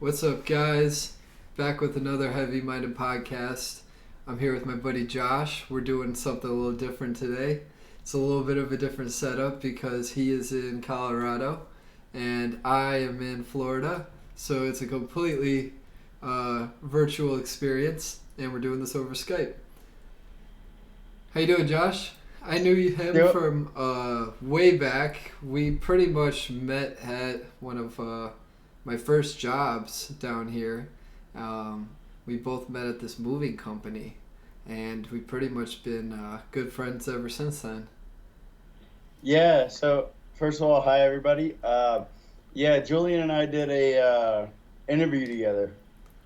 What's up, guys? Back with another Heavy Minded podcast. I'm here with my buddy Josh. We're doing something a little different today. It's a little bit of a different setup because he is in Colorado and I am in Florida. So it's a completely virtual experience, and we're doing this over Skype. How you doing, Josh? I knew him from way back. We pretty much met at one of my first jobs down here. We both met at this moving company, and we've pretty much been good friends ever since then. Yeah, so first of all, hi everybody. Julian and I did a interview together.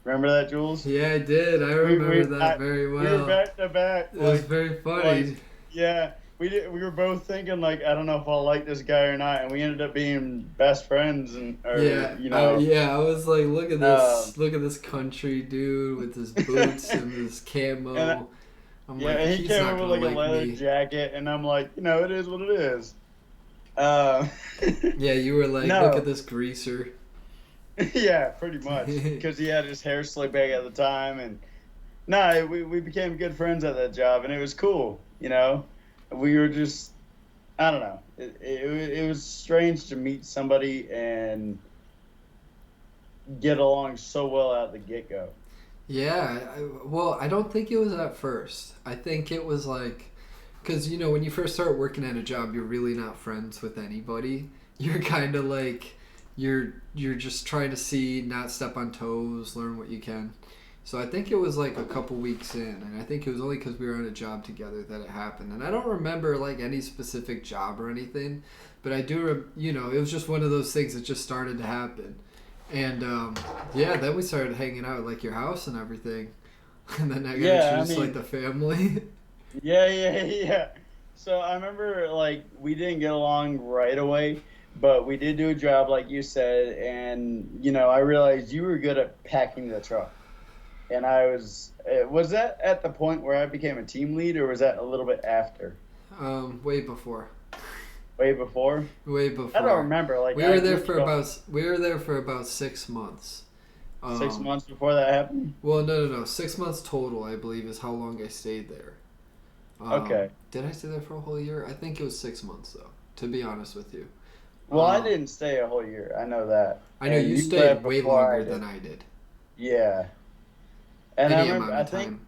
Remember that, Jules? Yeah, I did. I remember that very well. We were back to back. It was very funny. We were both thinking I don't know if I'll like this guy or not, and we ended up being best friends. I was like, look at this country dude with his boots and his camo. And he came over with a leather jacket, and I'm like, it is what it is. Yeah, you were like, look at this greaser. Yeah, pretty much, because he had his hair slicked back at the time, and we became good friends at that job, and it was cool. We were just, I don't know. It was strange to meet somebody and get along so well out the get-go. Yeah, I don't think it was at first. I think it was like, because, when you first start working at a job, you're really not friends with anybody. You're kind of like, you're just trying to see, not step on toes, learn what you can. So I think it was like a couple weeks in, and I think it was only because we were on a job together that it happened. And I don't remember like any specific job or anything, but I do, it was just one of those things that just started to happen. And then we started hanging out at like your house and everything, and then I got introduced like the family. Yeah. So I remember we didn't get along right away, but we did do a job like you said, and I realized you were good at packing the truck. And was that at the point where I became a team lead, or was that a little bit after? Way before. Way before? Way before. I don't remember. We were there for about 6 months. 6 months before that happened? Well, no. 6 months total, I believe, is how long I stayed there. Okay. Did I stay there for a whole year? I think it was 6 months, though, to be honest with you. Well, I didn't stay a whole year. I know that. I know you stayed way longer than I did. Yeah. And I remember, I think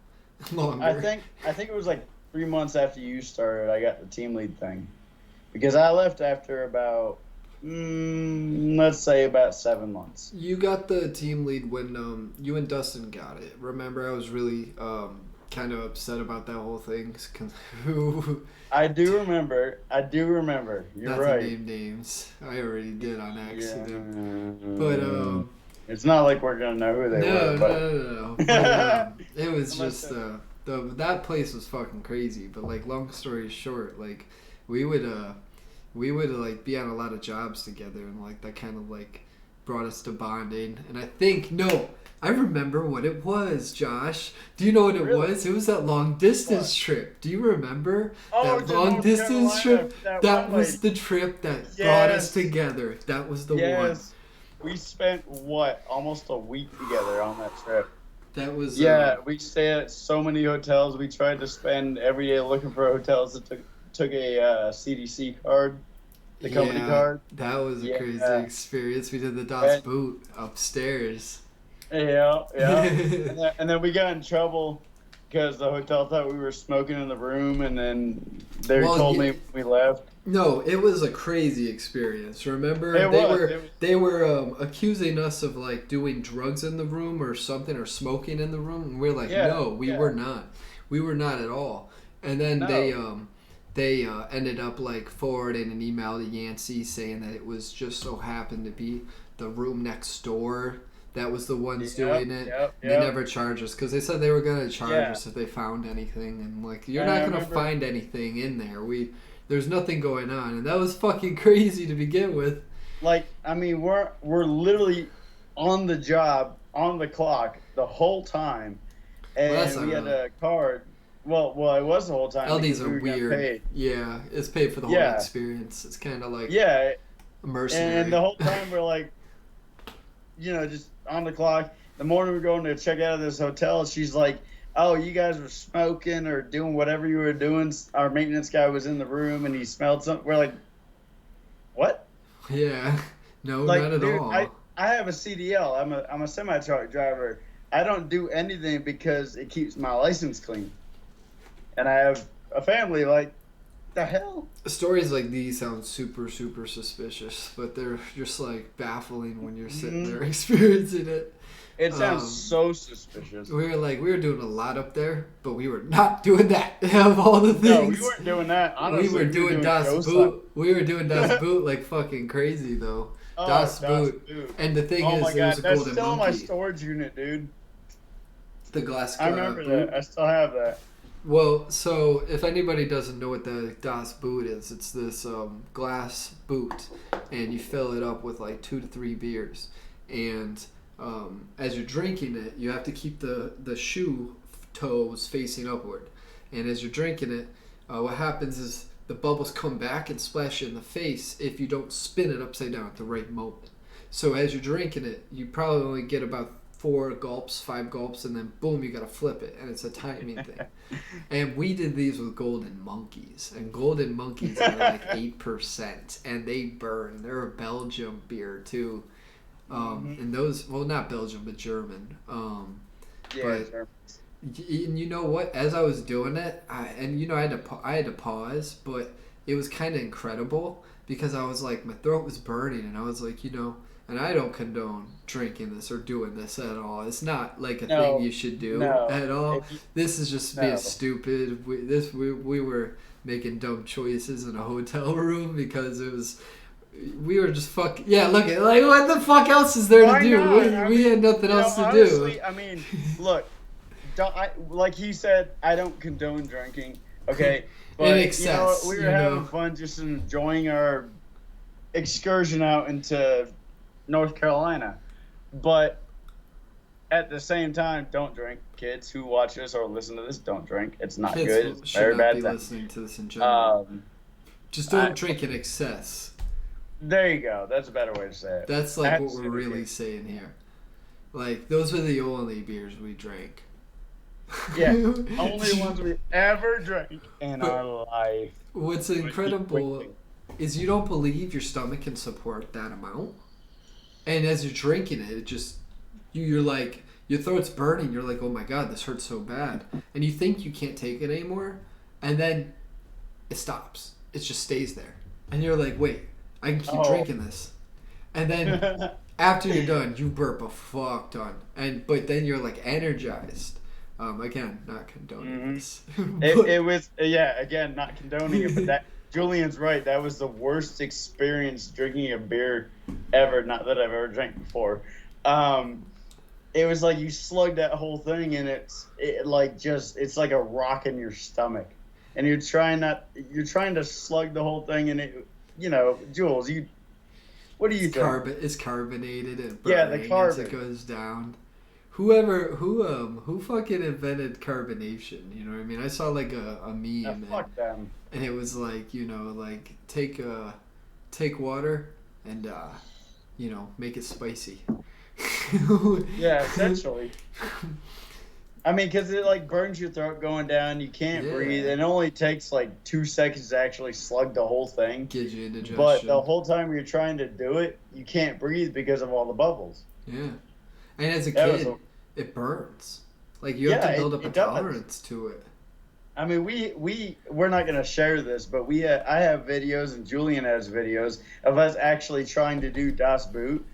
it was 3 months after you started, I got the team lead thing. Because I left after about, let's say about 7 months. You got the team lead when you and Dustin got it. Remember, I was really kind of upset about that whole thing. I do remember. You're Not right. to name names. I already did on accident. Yeah. But it's not like we're gonna know who they were. No. But, it was just that place was fucking crazy. But long story short, we would be on a lot of jobs together, and that kind of brought us to bonding. And I remember what it was, Josh. Do you know what it was? It was that long distance trip. Do you remember that long distance trip? That was the trip that brought us together. That was the one. We spent almost a week together on that trip. That was we stayed at so many hotels. We tried to spend every day looking for hotels that took a CDC card, the company card. That was a crazy experience. We did the Das Boot upstairs. Yeah. and then we got in trouble because the hotel thought we were smoking in the room, and then they told me we left. No, it was a crazy experience. Remember, they were accusing us of doing drugs in the room or something, or smoking in the room, and we're like, no, we were not. We were not at all. And then they ended up forwarding an email to Yancey saying that it was just so happened to be the room next door that was the ones doing it. They never charged us because they said they were going to charge us if they found anything, and you're not going to find anything in there. There's nothing going on, and that was fucking crazy to begin with. We're literally on the job, on the clock the whole time, and we had a card. Well, it was the whole time. LDs are weird. Paid. Yeah, it's paid for the whole experience. It's kind of mercenary. And the whole time we're just on the clock. The morning we're going to check out of this hotel, she's like, "Oh, you guys were smoking or doing whatever you were doing. Our maintenance guy was in the room and he smelled something." We're like, "What?" Yeah. No, Like, not at dude, all. I have a CDL. I'm a semi truck driver. I don't do anything because it keeps my license clean, and I have a family. Like, the hell? Stories like these sound super, super suspicious, but they're just like baffling when you're sitting there experiencing it. It sounds so suspicious. We were doing a lot up there, but we were not doing that. Of all the things, No, we weren't doing that. Honestly, we were doing Das Boot. We were doing Das Boot like fucking crazy though. Oh, Das Boot. And the thing is, my it God, was a that's golden still in monkey. my storage unit, dude. The glass. I remember boot. that. I still have that. Well, so if anybody doesn't know what the Das Boot is, it's this glass boot, and you fill it up with like 2 to 3 beers, and as you're drinking it, you have to keep the shoe toes facing upward, and as you're drinking it, what happens is the bubbles come back and splash you in the face if you don't spin it upside down at the right moment. So as you're drinking it, you probably only get about 4 gulps, 5 gulps, and then boom, you gotta flip it, and it's a timing thing. And we did these with golden monkeys, and golden monkeys are like 8%, and they burn. They're a Belgium beer too, and those, well, not Belgium but German. But and you know what? As I was doing it, I had to pause, but it was kind of incredible because I was like, my throat was burning, and I was like, and I don't condone drinking this or doing this at all. It's not like a thing you should do at all. This is just being stupid. We were making dumb choices in a hotel room because we were just look at, like, what the fuck else is there to do? We had nothing else to honestly, do. I mean, look, like he said, I don't condone drinking, okay? But, in excess, we were having fun, just enjoying our excursion out into North Carolina. But at the same time, don't drink. Kids who watch this or listen to this, don't drink. It's not good. It's very bad. Should not be listening to this in general. Just don't drink in excess. There you go. That's a better way to say it. That's like what we're really saying here. Like, those were the only beers we drank. Yeah, only ones we ever drank in our life. What's incredible is you don't believe your stomach can support that amount. And as you're drinking it, you're like, your throat's burning. You're like, oh my God, this hurts so bad. And you think you can't take it anymore. And then it stops. It just stays there. And you're like, wait, I can keep drinking this. And then after you're done, you burp a fuck ton. But then you're like energized. Again, not condoning this. It was, again, not condoning it, but that Julian's right. That was the worst experience drinking a beer ever. Not that I've ever drank before. It was like you slug that whole thing, and it's like a rock in your stomach, and you're trying to slug the whole thing, and it, Jules, what do you think? It's carbonated and the carbon as it goes down. Who fucking invented carbonation? You know what I mean? I saw like a meme, fuck them. And it was like, like take water and make it spicy. Yeah, essentially. I mean, because it like burns your throat going down. You can't breathe. It only takes like 2 seconds to actually slug the whole thing. Gives you indigestion. But the whole time you're trying to do it, you can't breathe because of all the bubbles. Yeah. And as a kid, it burns. Like, you have to build up a tolerance to it. I mean, we're not going to share this, but I have videos, and Julian has videos of us actually trying to do Das Boot,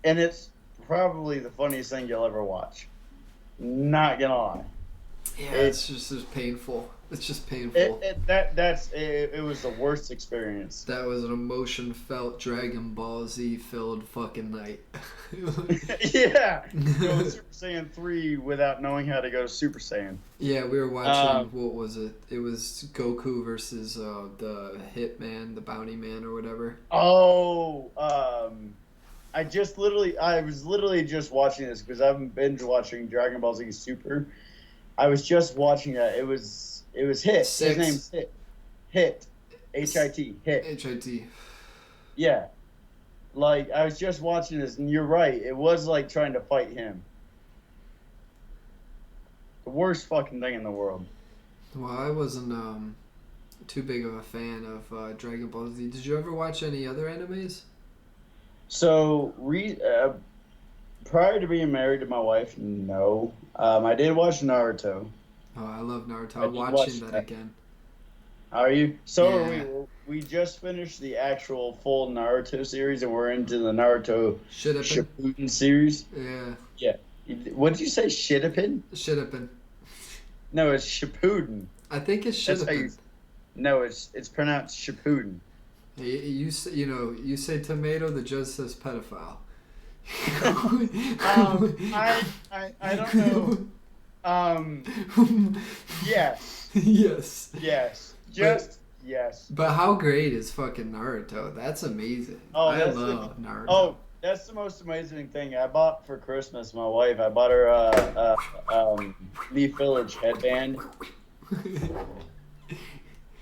and it's probably the funniest thing you'll ever watch. Not gonna lie. Yeah, it's just painful. It's just painful. It was the worst experience. That was an emotion-felt Dragon Ball Z filled fucking night. Yeah, go Super Saiyan 3 without knowing how to go Super Saiyan. Yeah, we were watching. What was it? It was Goku versus the Hitman, the Bounty Man, or whatever. Oh, I was literally just watching this because I've been binge watching Dragon Ball Z Super. I was just watching that. It was Hit. 6. His name's Hit. Hit. H-I-T. Hit. H-I-T. Yeah. Like, I was just watching this, and you're right. It was like trying to fight him. The worst fucking thing in the world. Well, I wasn't too big of a fan of Dragon Ball Z. Did you ever watch any other animes? So, prior to being married to my wife, no. I did watch Naruto. Oh, I love Naruto. I I'm did watching watch that that. again. Are you? So are we. Yeah. We just finished the actual full Naruto series, and we're into the Naruto Shippuden? Shippuden series. Yeah. Yeah. What did you say, Shippuden? Shippuden. No, it's Shippuden. I think it's That's how you. Shippuden. No, it's pronounced Shippuden. You say tomato, the judge says pedophile. I don't know. Yes. Yes. Yes. Yes. But how great is fucking Naruto? That's amazing. Oh, I that's love Naruto. Oh, that's the most amazing thing. I bought for Christmas, my wife. I bought her Leaf Village headband.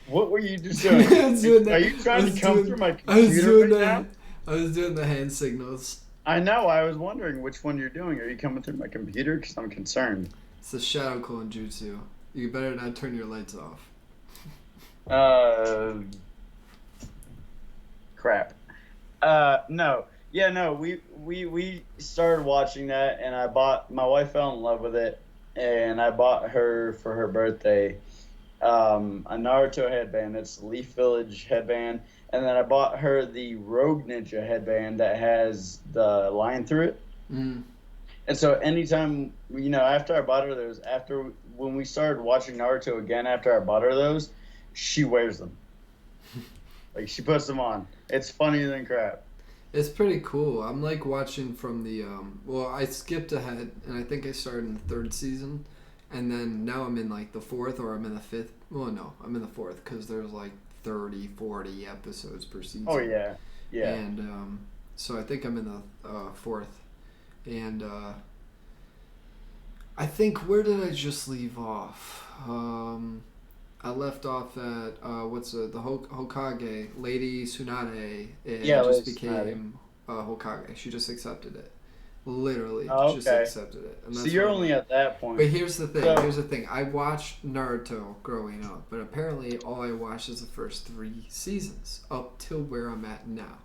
What were you just doing? I was doing that. Are you trying to come through my I was computer doing right that. now? I was doing the hand signals. I know. I was wondering which one you're doing. Are you coming through my computer? Because I'm concerned. It's the Shadow Clone Jutsu. You better not turn your lights off. Crap. No. Yeah, no. We started watching that, and my wife fell in love with it, and I bought her for her birthday a Naruto headband. It's the Leaf Village headband, and then I bought her the Rogue Ninja headband that has the line through it. Mm. And so anytime, after I bought her those, when we started watching Naruto again, after I bought her those, she wears them. Like, she puts them on. It's funnier than crap. It's pretty cool. I'm like watching from the I skipped ahead and I think I started in the third season, and then now I'm in like the fourth, or I'm in the fifth. Well, no, I'm in the fourth because there's like 30, 40 episodes per season. Oh yeah. And so I think I'm in the fourth, and I think, where did I just leave off? I left off at the Hokage, Lady Tsunade, just became Hokage. She just accepted it, literally. Oh, just okay. accepted it. And So that's you're what only at that point. But here's the thing. So- I watched Naruto growing up, but apparently all I watched is the first 3 seasons up till where I'm at now,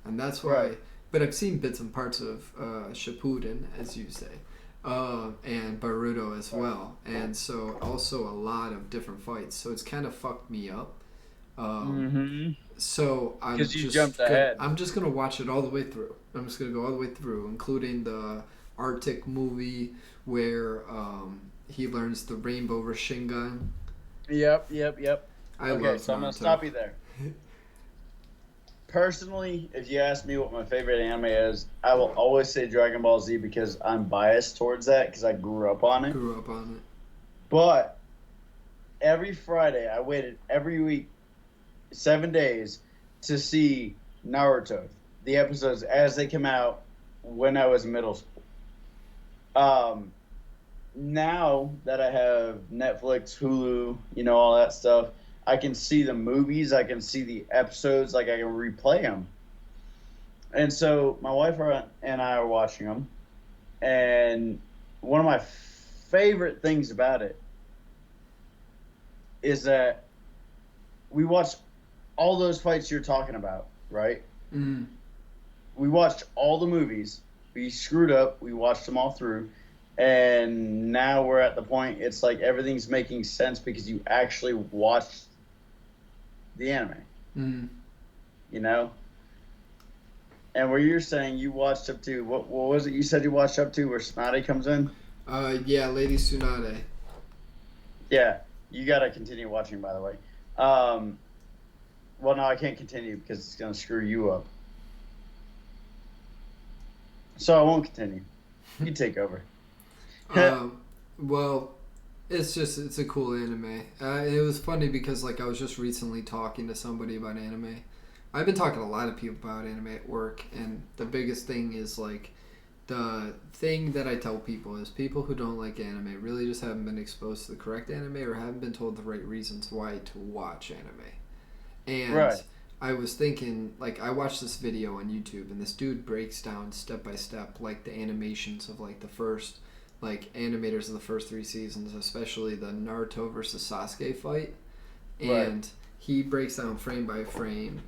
and that's why. Right. But I've seen bits and parts of Shippuden, as you say. And Baruto as well, and so also a lot of different fights. So it's kind of fucked me up. So I'm 'Cause you jumped ahead. I'm just gonna watch it all the way through. I'm just gonna go all the way through, including the Arctic movie where he learns the Rainbow Rashingan. Yep. I Okay, love so I'm gonna Naruto. stop you there. Personally, if you ask me what my favorite anime is, I will always say Dragon Ball Z because I'm biased towards that because I grew up on it. Grew up on it. But every Friday, I waited every week, 7 days, to see Naruto, the episodes as they come out when I was in middle school. Now that I have Netflix, Hulu, all that stuff, I can see the movies, I can see the episodes, like I can replay them. And so my wife and I are watching them, and one of my favorite things about it is that we watched all those fights you're talking about, right? Mm. We watched all the movies. We screwed up. We watched them all through. And now we're at the point, it's like everything's making sense because you actually watched the anime. Mm. And where you're saying you watched up to, what was it you said you watched up to where Snotty comes in? Yeah, Lady Tsunade. Yeah, you got to continue watching, by the way. Well, no, I can't continue because it's going to screw you up. So I won't continue. You take over. Well, it's a cool anime. It was funny because I was just recently talking to somebody about anime. I've been talking to a lot of people about anime at work, and the biggest thing is the thing that I tell people is people who don't like anime really just haven't been exposed to the correct anime or haven't been told the right reasons why to watch anime. And right. I was thinking, like, I watched this video on YouTube, and this dude breaks down step by step, like, the animations of, like, the first, like, animators of the first 3 seasons, especially the Naruto versus Sasuke fight. And he breaks down frame by frame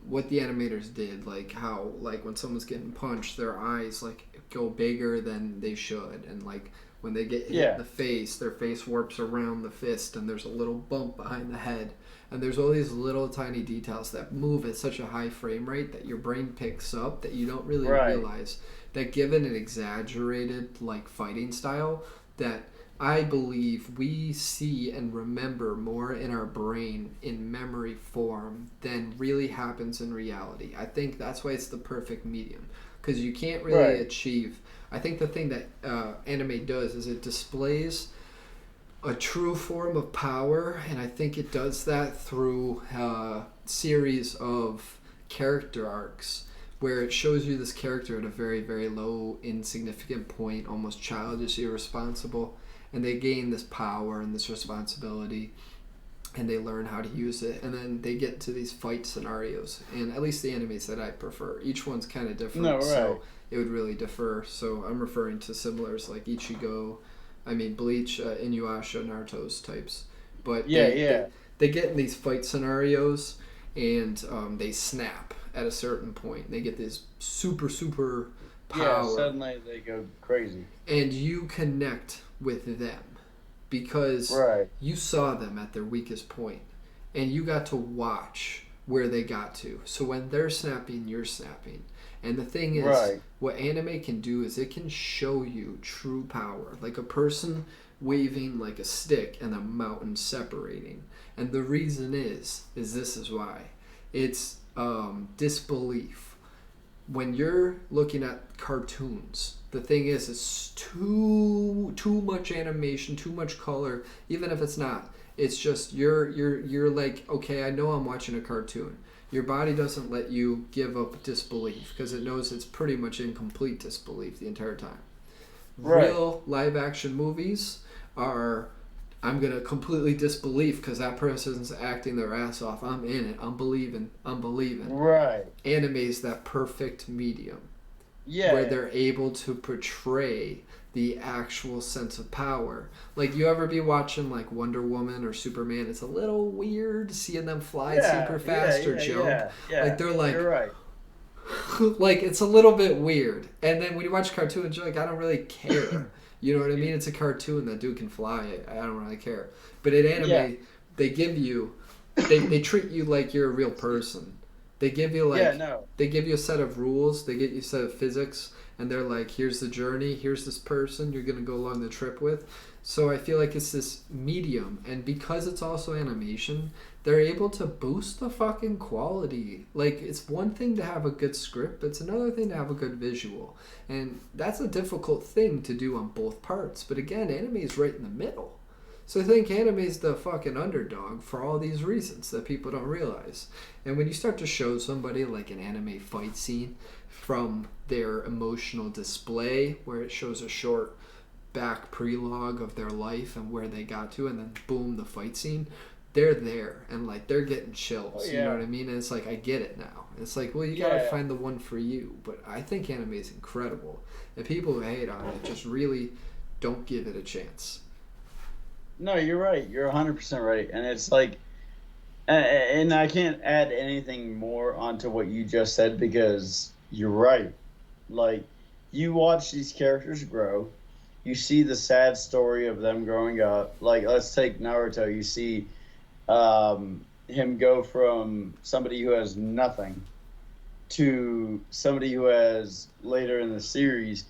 what the animators did, like how, like, when someone's getting punched, their eyes, like, go bigger than they should, and, like, when they get hit in the face, their face warps around the fist, and there's a little bump behind the head. And there's all these little tiny details that move at such a high frame rate that your brain picks up that you don't really realize that, given an exaggerated, like, fighting style, that I believe we see and remember more in our brain in memory form than really happens in reality. I think that's why it's the perfect medium, because you can't really achieve. I think the thing that anime does is it displays a true form of power, and I think it does that through a series of character arcs where it shows you this character at a very, very low, insignificant point, almost childish, irresponsible, and they gain this power and this responsibility, and they learn how to use it, and then they get to these fight scenarios. And at least the animes that I prefer, each one's kind of different, so it would really differ. So I'm referring to similars like Ichigo, Bleach, Inuyasha, Naruto's types. But they get in these fight scenarios, and they snap at a certain point. They get this super, super power. Yeah, suddenly they go crazy. And you connect with them because you saw them at their weakest point, and you got to watch where they got to. So when they're snapping, you're snapping. And the thing is, what anime can do is it can show you true power, like a person waving like a stick and a mountain separating. And the reason is this is why. It's disbelief. When you're looking at cartoons, the thing is, it's too much animation, too much color. Even if it's not, it's just you're like, okay, I know I'm watching a cartoon. Your body doesn't let you give up disbelief because it knows it's pretty much in complete disbelief the entire time. Real live action movies are, I'm going to completely disbelief because that person's acting their ass off. I'm in it. I'm believing. Right. Anime's that perfect medium. Yeah. Where they're able to portray the actual sense of power. Like, you ever be watching, like, Wonder Woman or Superman? It's a little weird seeing them fly super fast or jump. Yeah. Like, they're like... You're right. Like, it's a little bit weird. And then when you watch cartoons, you're like, I don't really care. You know what I mean? It's a cartoon. That dude can fly. I don't really care. But in anime, they give you... They treat you like you're a real person. They give you, like... They give you a set of rules. They give you a set of physics. And they're like, here's the journey. Here's this person you're going to go along the trip with. So I feel like it's this medium. And because it's also animation, they're able to boost the fucking quality. Like, it's one thing to have a good script, but it's another thing to have a good visual. And that's a difficult thing to do on both parts. But again, anime is right in the middle. So I think anime is the fucking underdog for all these reasons that people don't realize. And when you start to show somebody like an anime fight scene from their emotional display, where it shows a short back prelogue of their life and where they got to, and then boom, the fight scene, they're there and like they're getting chills. You know what I mean? And it's like, I get it now. It's like, well, you gotta find the one for you. But I think anime is incredible, and people who hate on it just really don't give it a chance. No, you're right. You're 100% right. And it's like, and I can't add anything more onto what you just said because you're right. Like, you watch these characters grow. You see the sad story of them growing up. Like, let's take Naruto. You see him go from somebody who has nothing to somebody who has, later in the series,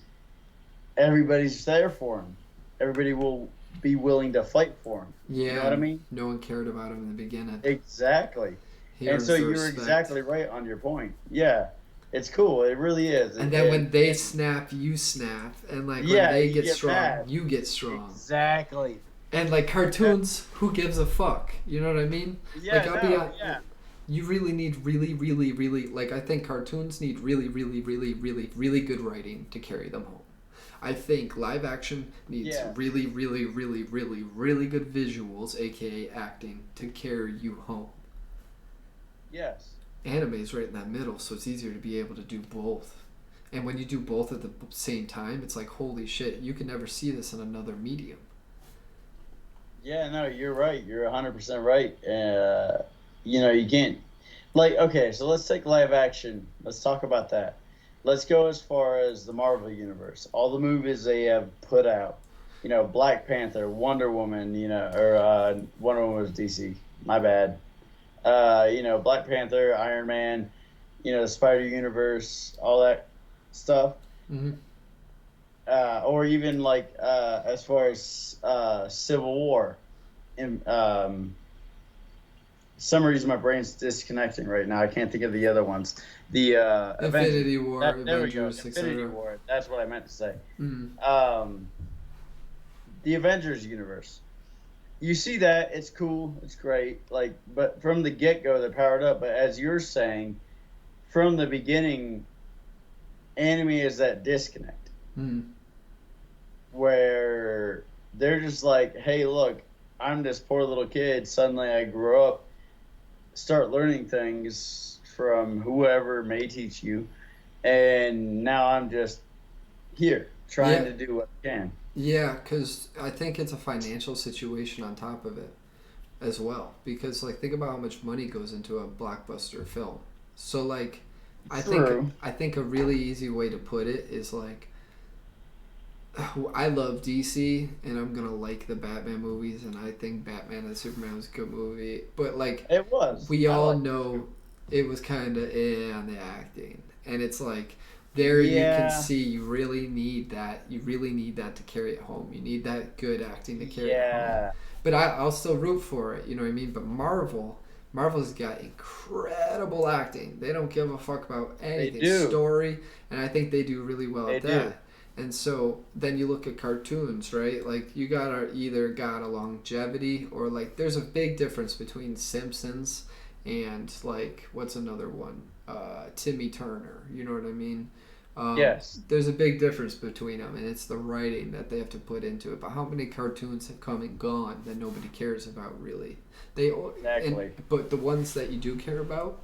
everybody's there for him. Everybody will be willing to fight for him. Yeah. You know what I mean? No one cared about him in the beginning. Exactly. And so you're exactly right on your point. Yeah. It's cool. It really is. And then when they snap, you snap. And like when they get strong, mad. You get strong. Exactly. And like cartoons, who gives a fuck? You know what I mean? Yeah, like, you really need really, like, I think cartoons need really good writing to carry them home. I think live action needs really good visuals, aka acting, to carry you home. Yes. Anime is right in that middle, so it's easier to be able to do both. And when you do both at the same time, it's like, holy shit, you can never see this in another medium. Yeah, no, you're right. You're 100% right. You can't. Like, okay, so let's take live action. Let's talk about that. Let's go as far as the Marvel Universe. All the movies they have put out. Black Panther, Wonder Woman, or Wonder Woman was DC. My bad. Black Panther, Iron Man, the Spider Universe, all that stuff. Mm-hmm. Or even like as far as Civil War. And some reason my brain's disconnecting right now. I can't think of the other ones. The Infinity Avengers. War, There we go. Avengers, Infinity etc. War. That's what I meant to say. Mm-hmm. The Avengers universe. You see that, it's cool, it's great. Like, but from the get go, they're powered up. But as you're saying, from the beginning, anime is that disconnect Mm-hmm. where they're just like, hey, look, I'm this poor little kid. Suddenly I grew up, start learning things from whoever may teach you. And now I'm just here trying Yeah. to do what I can. Yeah, because I think it's a financial situation on top of it as well. Because like, think about how much money goes into a blockbuster film. So like, I think True. I think a really easy way to put it is like, I love DC and I'm gonna like the Batman movies, and I think Batman and Superman was a good movie. But like, It was. we I all like know it was kind of on the acting, and it's like, there you can Yeah. see you really need that. You really need that to carry it home. You need that good acting to carry it home. Yeah. But I'll still root for it. You know what I mean? But Marvel's got incredible acting. They don't give a fuck about anything do. story, and I think they do really well at They that. do. And so then you look at cartoons, right? Like, you gotta either got a longevity, or like, there's a big difference between Simpsons and like, what's another one? Timmy Turner. You know what I mean? Yes. There's a big difference between them, and it's the writing that they have to put into it. But how many cartoons have come and gone that nobody cares about, really? Exactly. But the ones that you do care about,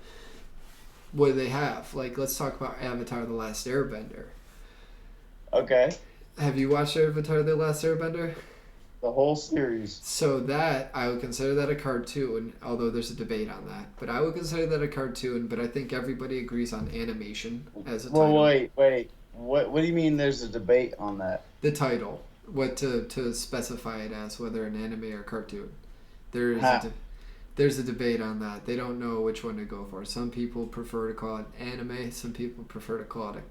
what do they have? Like, let's talk about Avatar: The Last Airbender. Okay. Have you watched Avatar: The Last Airbender? The whole series. So that, I would consider that a cartoon, although there's a debate on that. But I would consider that a cartoon, but I think everybody agrees on animation as a Well, title. wait. What do you mean there's a debate on that? The title, what to specify it as, whether an anime or cartoon. There is Ha. there's a debate on that. They don't know which one to go for. Some people prefer to call it anime. Some people prefer to call it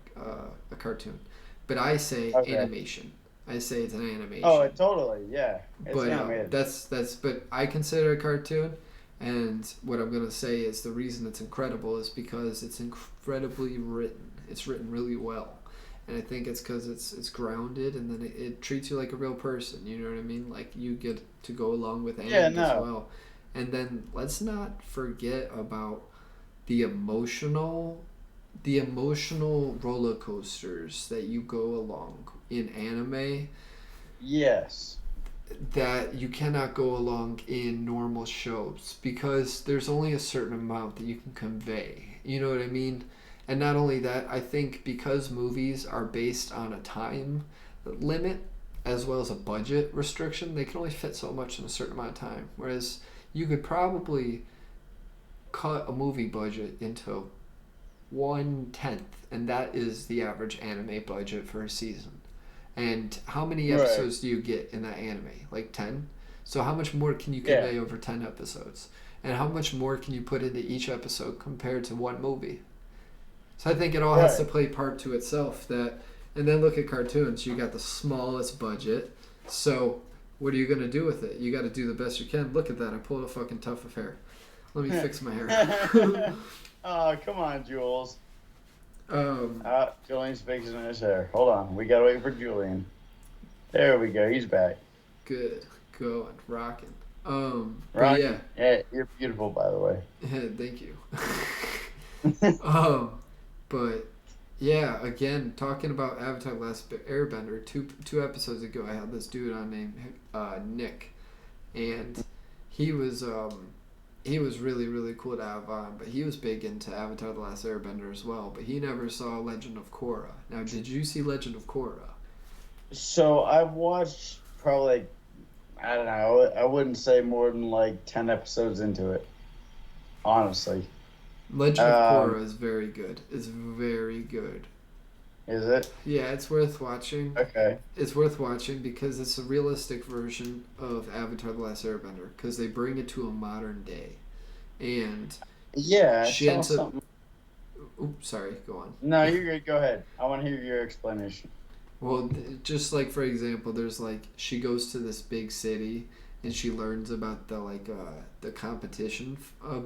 a cartoon. But I say Okay. animation. I say it's an animation. Oh, totally. Yeah. It's But animated. that's but I consider it a cartoon, and what I'm gonna say is the reason it's incredible is because it's incredibly written. It's written really well, and I think it's because it's grounded, and then it treats you like a real person. You know what I mean? Like, you get to go along with anime as no. well, and then let's not forget about the emotional roller coasters that you go along in anime Yes. that you cannot go along in normal shows, because there's only a certain amount that you can convey. You know what I mean? And not only that, I think because movies are based on a time limit as well as a budget restriction, they can only fit so much in a certain amount of time. Whereas you could probably cut a movie budget into 1/10, and that is the average anime budget for a season. And how many Right. episodes do you get in that anime? Like 10? So how much more can you convey over 10 episodes? And how much more can you put into each episode compared to one movie? So I think it all has to Right. play part to itself. And then look at cartoons. You got the smallest budget. So what are you going to do with it? You got to do the best you can. Look at that. I pulled a fucking tuft of hair. Let me fix my hair. Oh, come on, Jules. um, Julian's fixing his hair. Hold on. We gotta wait for Julian. There we go. He's back. good. Going. Rocking. But Right? yeah. Yeah, you're beautiful, by the way. Thank you. But yeah, again, talking about Avatar: Last Airbender, two episodes ago, I had this dude on named Nick, and he was he was really, really cool to have on, but he was big into Avatar: The Last Airbender as well, but he never saw Legend of Korra. Now, did you see Legend of Korra? So I've watched probably, I don't know, I wouldn't say more than like 10 episodes into it, honestly. Legend of Korra is very good. It's very good. Is it? Yeah, it's worth watching. Okay. It's worth watching because it's a realistic version of Avatar: The Last Airbender because they bring it to a modern day, and Yeah, I she saw ends up. something. Oops, sorry. Go on. No, you're good. Go ahead. I want to hear your explanation. Well, just like for example, there's like she goes to this big city and she learns about the competition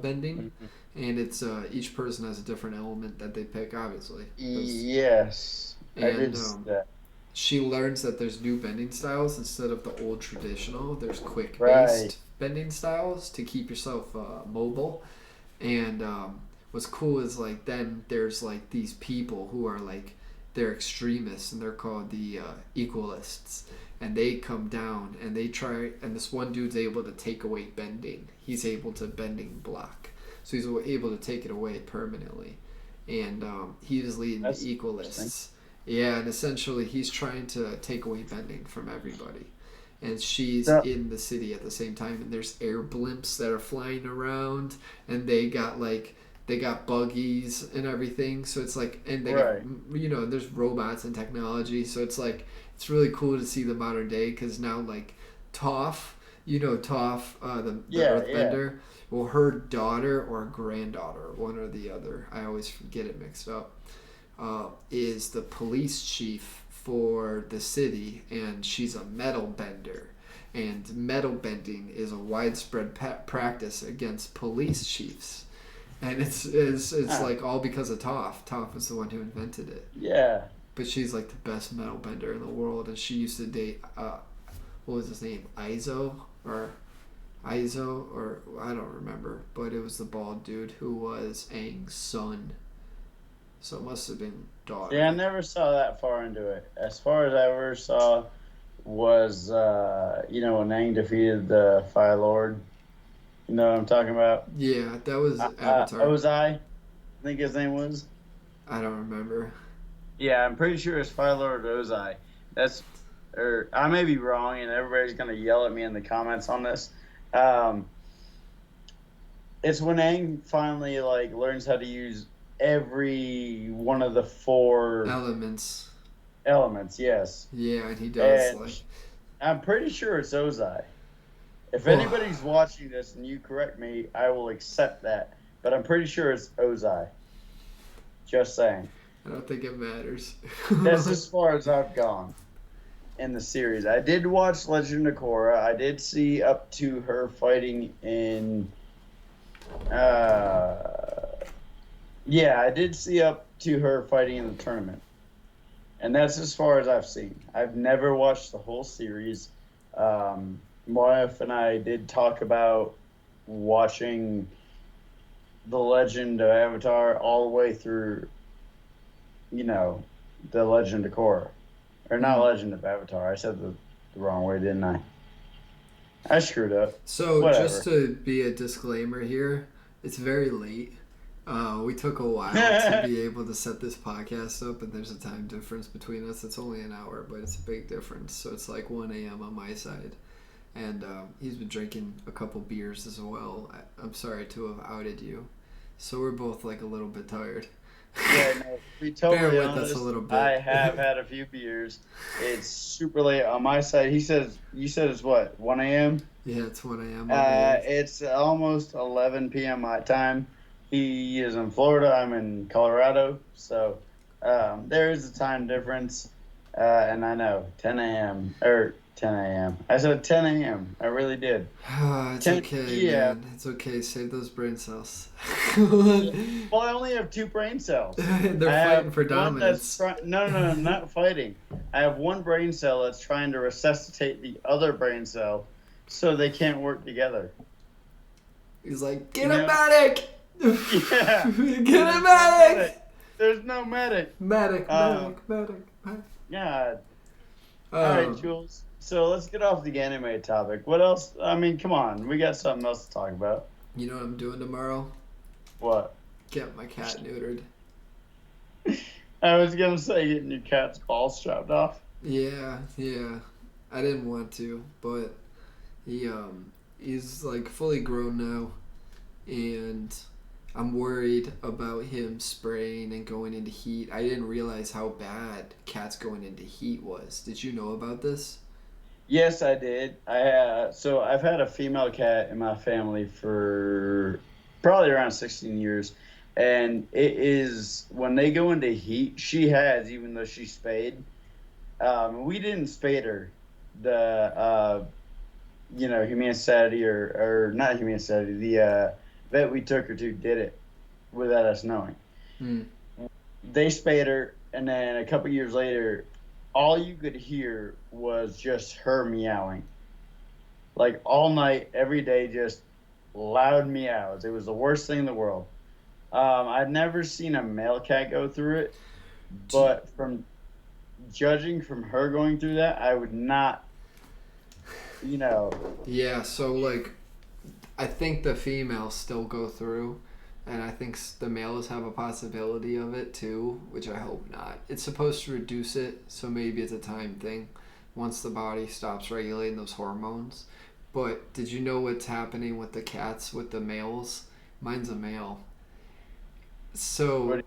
bending, and it's each person has a different element that they pick, obviously. Yes, I did And see that. she learns that there's new bending styles instead of the old traditional. There's quick Right. based bending styles to keep yourself mobile. And what's cool is like then there's like these people who are like they're extremists and they're called the equalists, and they come down and they try, and this one dude's able to take away bending. He's able to bending block, so he's able to take it away permanently, and he is leading That's the equalists. Yeah, and essentially he's trying to take away bending from everybody. And she's So- in the city at the same time, and there's air blimps that are flying around, and they got buggies and everything. So it's like, and they Right. got, there's robots and technology. So it's like, it's really cool to see the modern day because now like Toph, Toph, the Yeah, Earthbender, well, her daughter or granddaughter, one or the other, I always get it mixed up, is the police chief for the city, and she's a metal bender. And metal bending is a widespread practice against police chiefs. And it's like all because of Toph. Toph was the one who invented it. Yeah. But she's like the best metal bender in the world, and she used to date what was his name? Izo or I don't remember, but it was the bald dude who was Aang's son. So it must have been daughter. Yeah, I never saw that far into it. As far as I ever saw was, when Aang defeated the Fire Lord. You know what I'm talking about? Yeah, that was Avatar. Ozai, I think his name was. I don't remember. Yeah, I'm pretty sure it's Fire Lord Ozai. Or I may be wrong, and everybody's gonna yell at me in the comments on this. It's when Aang finally learns how to use every one of the 4 Elements. Yes. Yeah, and he does And I'm pretty sure it's Ozai. If Oh. anybody's watching this and you correct me, I will accept that. But I'm pretty sure it's Ozai. Just saying. I don't think it matters. That's as far as I've gone in the series. I did watch Legend of Korra. I did see up to her fighting in. I did see up to her fighting in the tournament. And that's as far as I've seen. I've never watched the whole series. My wife and I did talk about watching The Legend of Avatar all the way through, The Legend of Korra. Or not Legend of Avatar. I said the wrong way, didn't I? I screwed up. So Whatever. just to be a disclaimer here, it's very late. We took a while to be able to set this podcast up, and there's a time difference between us. It's only an hour, but it's a big difference. So it's like 1 a.m. on my side. And he's been drinking a couple beers as well. I'm sorry to have outed you. So we're both a little bit tired. Yeah, no, to be totally Bear with honest, us a little bit. I have had a few beers. It's super late on my side. You said it's what, 1 a.m.? Yeah, it's 1 a.m. It's almost 11 p.m. my time. He is in Florida. I'm in Colorado. So there is a time difference. And I know, 10 a.m. or 10 a.m. I said 10 a.m. I really did. It's 10 okay, p.m. man. It's okay. Save those brain cells. Well, I only have 2 brain cells. They're I fighting have for one dominance. No, I'm not fighting. I have one brain cell that's trying to resuscitate the other brain cell so they can't work together. He's like, get a medic! Yeah. Get a medic! There's no medic. Medic. God. Um, All right, Jules. So let's get off the anime topic. What else? I mean, come on. We got something else to talk about. You know what I'm doing tomorrow? What? Get my cat neutered. I was gonna say getting your cat's balls chopped off. Yeah. I didn't want to, but he's like fully grown now, and I'm worried about him spraying and going into heat. I didn't realize how bad cats going into heat was. Did you know about this? Yes, I did. So I've had a female cat in my family for probably around 16 years, and it is when they go into heat. She has, even though she's spayed. We didn't spade her. The Humane Society or not Humane Society. The vet we took her to did it without us knowing. Hmm. They spayed her, and then a couple years later, all you could hear was just her meowing. Like all night, every day, just loud meows. It was the worst thing in the world. I'd never seen a male cat go through it, but from judging from her going through that, I would not, Yeah, so like I think the females still go through, and I think the males have a possibility of it too, which I hope not. It's supposed to reduce it, so maybe it's a time thing once the body stops regulating those hormones. But did you know what's happening with the cats, with the males? Mine's a male. So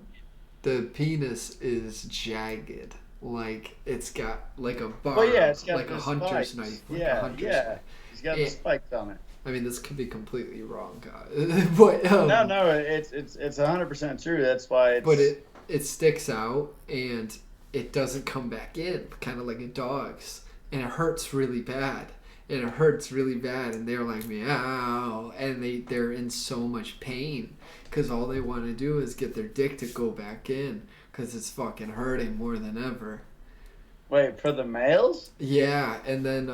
the penis is jagged. Like it's got like a barb, it's got like a the hunter's spikes. knife. Yeah. He's got the spikes on it. I mean, this could be completely wrong, guys. But No, it's 100% true. That's why it's. But it sticks out and it doesn't come back in, kind of like a dog's, and it hurts really bad. And they're like meow, and they're in so much pain because all they want to do is get their dick to go back in because it's fucking hurting more than ever. Wait, for the males? Yeah, and then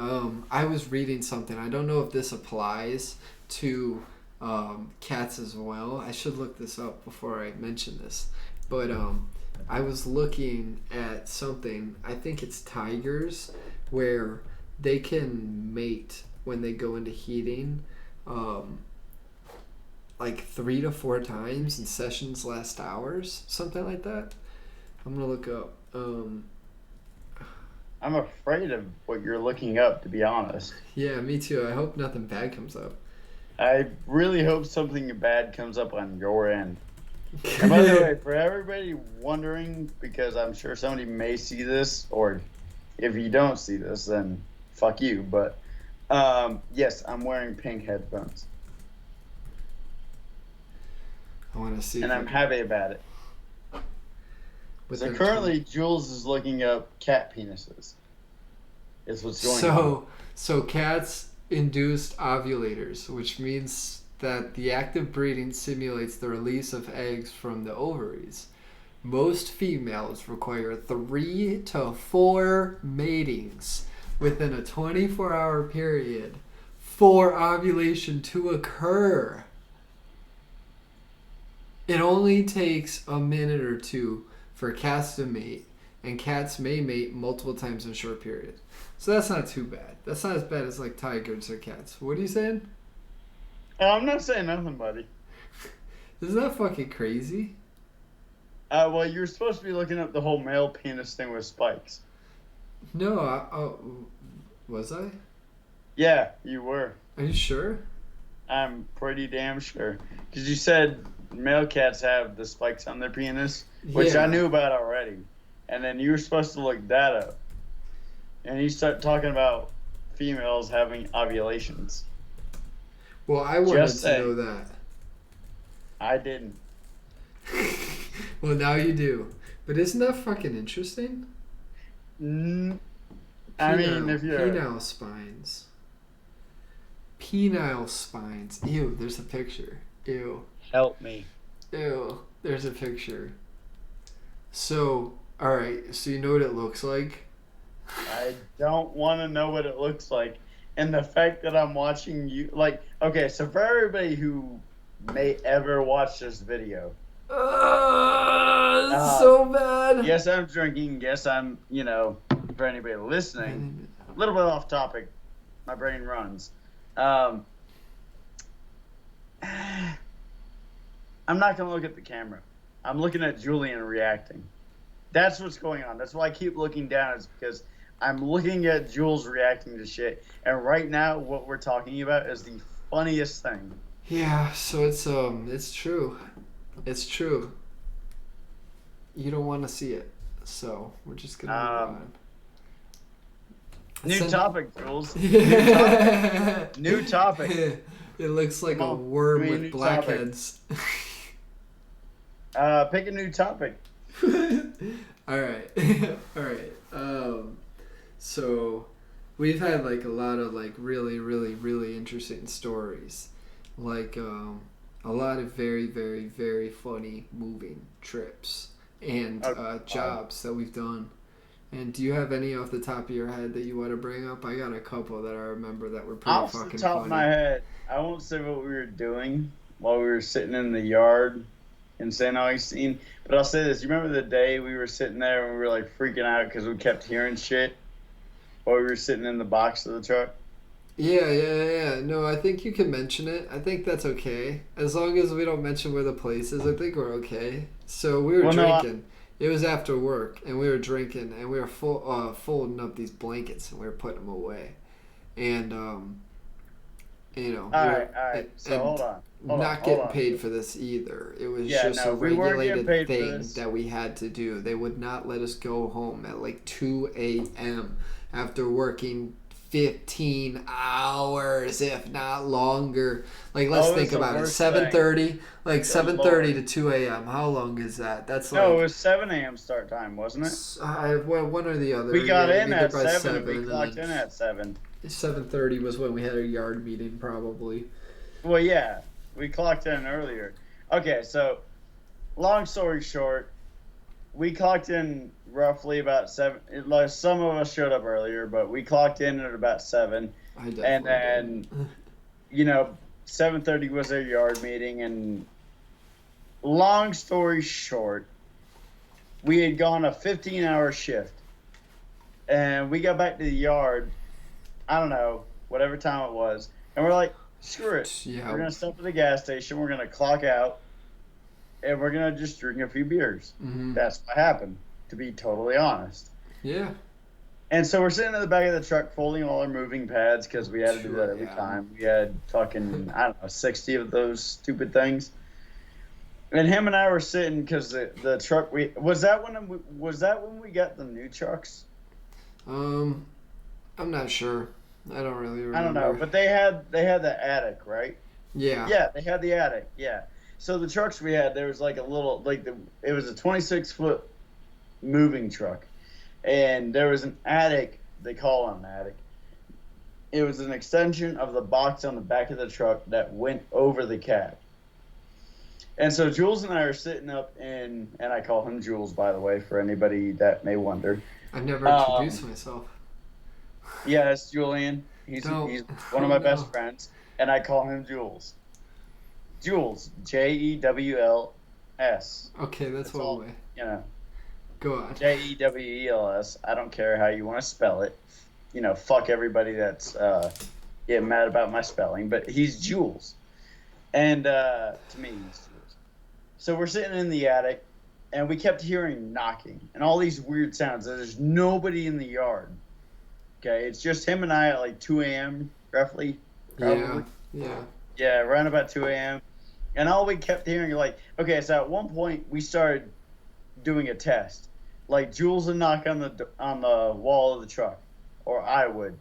I was reading something. I don't know if this applies to cats as well. I should look this up before I mention this. But I was looking at something. I think it's tigers, where they can mate when they go into heating, like 3 to 4 times, and sessions last hours, something like that. I'm gonna look up. I'm afraid of what you're looking up, to be honest. Yeah, me too. I hope nothing bad comes up. I really hope something bad comes up on your end. And by the way, for everybody wondering, because I'm sure somebody may see this, or if you don't see this, then fuck you. But yes, I'm wearing pink headphones. I want to see. And I'm happy about it. So currently, Jules is looking up cat penises. Is what's going on. So cats induced ovulators, which means that the act of breeding simulates the release of eggs from the ovaries. Most females require 3 to 4 matings within a 24-hour period for ovulation to occur. It only takes a minute or two for cats to mate, and cats may mate multiple times in a short period. So that's not too bad. That's not as bad as like tigers or cats. What are you saying? I'm not saying nothing, buddy. Isn't that fucking crazy? Well, you were supposed to be looking up the whole male penis thing with spikes. No, was I? Yeah, you were. Are you sure? I'm pretty damn sure. Because you said male cats have the spikes on their penis, which I knew about already. And then you were supposed to look that up. And you start talking about females having ovulations. Well, I wanted to know that. I didn't. Well, now you do. But isn't that fucking interesting? I mean, if you're... Penile spines. Penile spines. Ew, there's a picture. Ew. Help me. Ew, there's a picture. So, alright, so you know what it looks like? I don't want to know what it looks like. And the fact that I'm watching you... Like, okay, so for everybody who may ever watch this video... This is so bad. Yes, I'm drinking. Yes, I'm, for anybody listening, a little bit off topic. My brain runs. I'm not gonna look at the camera. I'm looking at Julian reacting. That's what's going on. That's why I keep looking down. Is because I'm looking at Jules reacting to shit. And right now, what we're talking about is the funniest thing. Yeah, so it's true. It's true. You don't want to see it, so we're just gonna move on. New topic, Jules. Yeah. New topic. It looks like a worm with blackheads. Pick a new topic. All right. All right. So we've had like a lot of like really, really, really interesting stories. Like a lot of very, very, very funny moving trips and jobs that we've done. And do you have any off the top of your head that you want to bring up? I got a couple that I remember that were pretty fucking funny. Off the top of my head, I won't say what we were doing while we were sitting in the yard in St. Augustine, but I'll say this. You remember the day we were sitting there and we were like freaking out because we kept hearing shit while we were sitting in the box of the truck? Yeah. No, I think you can mention it. I think that's okay. As long as we don't mention where the place is, I think we're okay. So we were drinking. It was after work, and we were drinking, and we were folding up these blankets, and we were putting them away. And, you know. All right. So hold on. Not getting paid for this either. It was just a regulated thing that we had to do. They would not let us go home at like 2 a.m. after working 15 hours, if not longer. Like, let's think about it. 7:30, like 7:30 to 2 a.m. How long is that? That's like... No, it was 7 a.m. start time, wasn't it? Well, one or the other. We got in at 7. We clocked in at 7. 7:30 was when we had our yard meeting, probably. Well, yeah. We clocked in earlier. Okay, so long story short, we clocked in roughly about 7. Like, some of us showed up earlier, but we clocked in at about 7. And then, 7:30 was our yard meeting. And long story short, we had gone a 15-hour shift. And we got back to the yard, I don't know, whatever time it was. And we're like, screw it. Yeah. We're going to stop at the gas station. We're going to clock out. And we're going to just drink a few beers. Mm-hmm. That's what happened, to be totally honest. Yeah. And so we're sitting in the back of the truck folding all our moving pads because we had to do that every time. We had fucking, 60 of those stupid things. And him and I were sitting because the truck, was that when we got the new trucks? I'm not sure. I don't really remember. I don't know, but they had the attic, right? Yeah. Yeah, they had the attic. Yeah. So the trucks we had, there was like a little, it was a 26-foot moving truck, and there was an attic. They call it an attic. It was an extension of the box on the back of the truck that went over the cab. And so Jules and I are sitting up in, and I call him Jules, by the way, for anybody that may wonder. I've never introduced myself. Yeah, that's Julian. He's one of my best friends, and I call him Jules. Jules, Jewels. Okay, that's one way. Go on. Jewels. I don't care how you want to spell it. Fuck everybody that's getting mad about my spelling, but he's Jules. And to me, he's Jules. So we're sitting in the attic, and we kept hearing knocking and all these weird sounds. There's nobody in the yard. Okay, it's just him and I at like 2 a.m. roughly. Probably. Yeah, around about 2 a.m. And all we kept hearing, so at one point we started doing a test. Like, Jules would knock on the wall of the truck, or I would,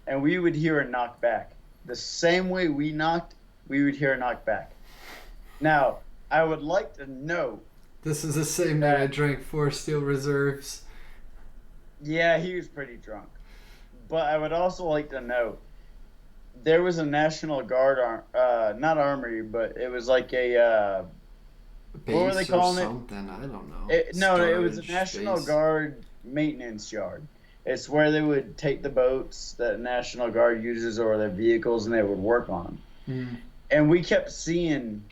and we would hear a knock back. The same way we knocked, we would hear a knock back. Now, I would like to note. This is the same night I drank 4 Steel Reserves. Yeah, he was pretty drunk. But I would also like to note, there was a National Guard, not armory, but it was like a, what were they calling it? I don't know. It was a National Guard maintenance yard. It's where they would take the boats that National Guard uses or their vehicles, and they would work on them. Mm. And we kept seeing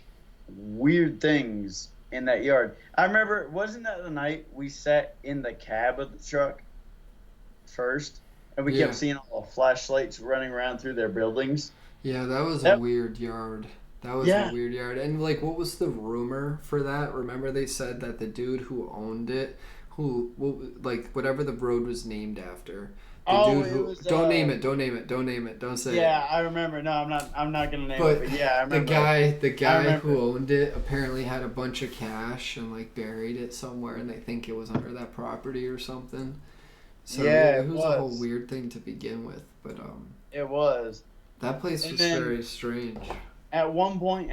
weird things in that yard. I remember, wasn't that the night we sat in the cab of the truck first? And we kept seeing all the flashlights running around through their buildings. Yeah, that was a weird yard. That was a weird yard. And, like, what was the rumor for that? Remember they said that the dude who owned it, whatever the road was named after, don't name it, don't say it. Yeah, I remember. No, I'm not gonna name it, but yeah, I remember. The guy who owned it apparently had a bunch of cash and, like, buried it somewhere, and they think it was under that property or something. So yeah, it was a whole weird thing to begin with, but it was. That place was very strange. At one point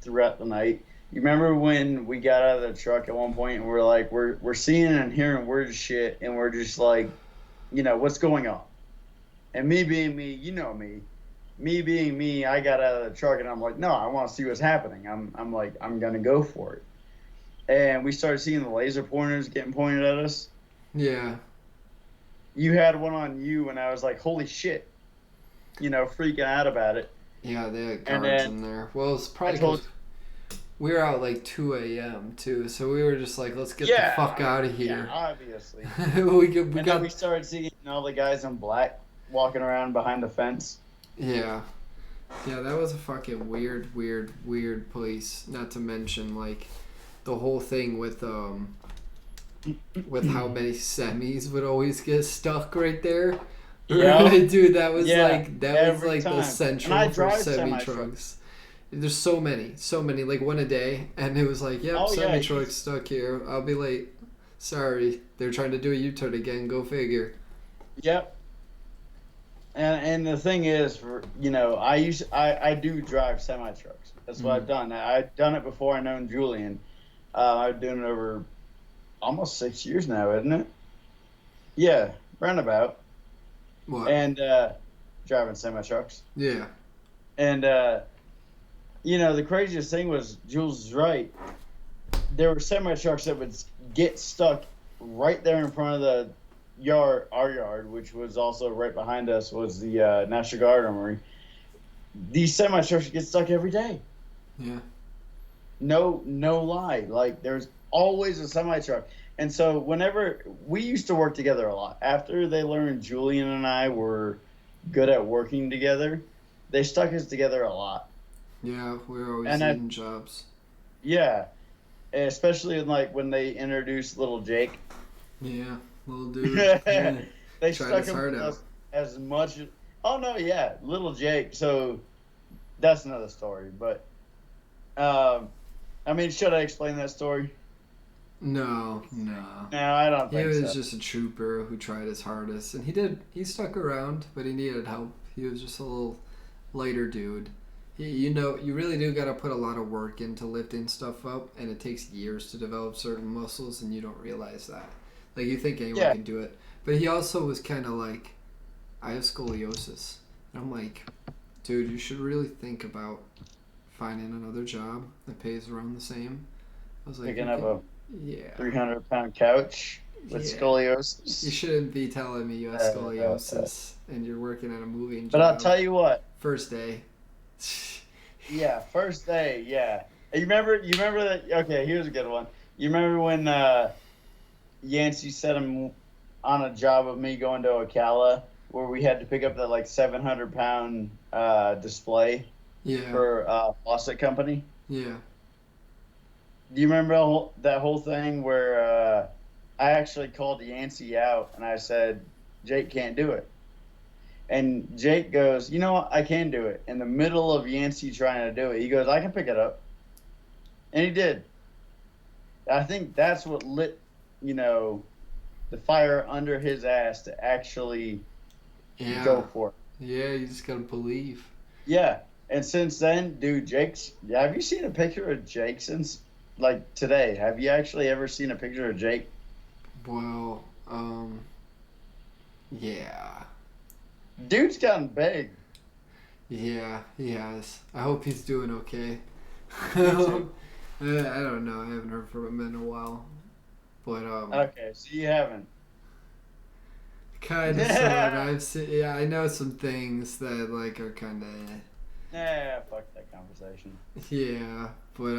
throughout the night, you remember when we got out of the truck at one point and we're like, we're seeing and hearing weird shit, and we're just like, you know, what's going on? And me being me, you know me being me, I got out of the truck and I'm like, no, I want to see what's happening. I'm like, I'm gonna go for it. And we started seeing the laser pointers getting pointed at us. Yeah. You had one on you, and I was like, holy shit, you know, freaking out about it. Yeah, they had guards in there. Well, it's probably because we were out like 2 a.m. too, so we were just like, let's get the fuck out of here. Yeah, obviously. Then we started seeing all the guys in black walking around behind the fence. Yeah. Yeah, that was a fucking weird place. Not to mention, like, the whole thing with how many semis would always get stuck right there. Yeah, dude, that was like time. the central for semi trucks. There's so many, like one a day, and it was like, yep, semi trucks stuck here. I'll be late. Sorry, they're trying to do a U-turn again. Go figure. Yep. And the thing is, I do drive semi trucks. That's what I've done. I've done it before I known Julian. I've done it over almost 6 years now, isn't it? Yeah, roundabout. What? And driving semi trucks. Yeah. And the craziest thing was, Jules is right. There were semi trucks that would get stuck right there in front of the our yard, which was also right behind us, was the National Guard Armory. These semi trucks get stuck every day. Yeah. No lie. Like, there's always a semi truck. And so whenever we used to work together a lot, after they learned Julian and I were good at working together, they stuck us together a lot. Yeah, we were always in jobs. Yeah, especially when they introduced little Jake. Yeah, little dude. They stuck him with us as much. Oh no, yeah, little Jake. So that's another story. But should I explain that story? No, I don't think so. He was just a trooper who tried his hardest, and he stuck around, but he needed help. He was just a little lighter dude. You really do got to put a lot of work into lifting stuff up, and it takes years to develop certain muscles, and you don't realize that. Like, you think anyone can do it. But he also was kind of like, I have scoliosis. And I'm like, dude, you should really think about finding another job that pays around the same. I was like, picking up a 300-pound couch with scoliosis. You shouldn't be telling me you have scoliosis and you're working at a moving job. But I'll tell you what. First day. Yeah, first day, yeah. You remember that? Okay, here's a good one. You remember when Yancey set him on a job of me going to Ocala, where we had to pick up that 700-pound display for faucet company? Yeah. Do you remember that whole thing where I actually called Yancey out and I said, Jake can't do it? And Jake goes, you know what, I can do it. In the middle of Yancey trying to do it, he goes, I can pick it up. And he did. I think that's what lit, the fire under his ass to actually go for it. Yeah, you just gotta believe. Yeah. And since then, dude, have you seen a picture of Jake since, today? Have you actually ever seen a picture of Jake? Well, yeah. Dude's gotten big. Yeah, he has. I hope he's doing okay. I don't know. I haven't heard from him in a while. But, okay, so you haven't. Kind of, sort of. I know some things that, are kind of... Yeah, fuck that conversation. Yeah, but,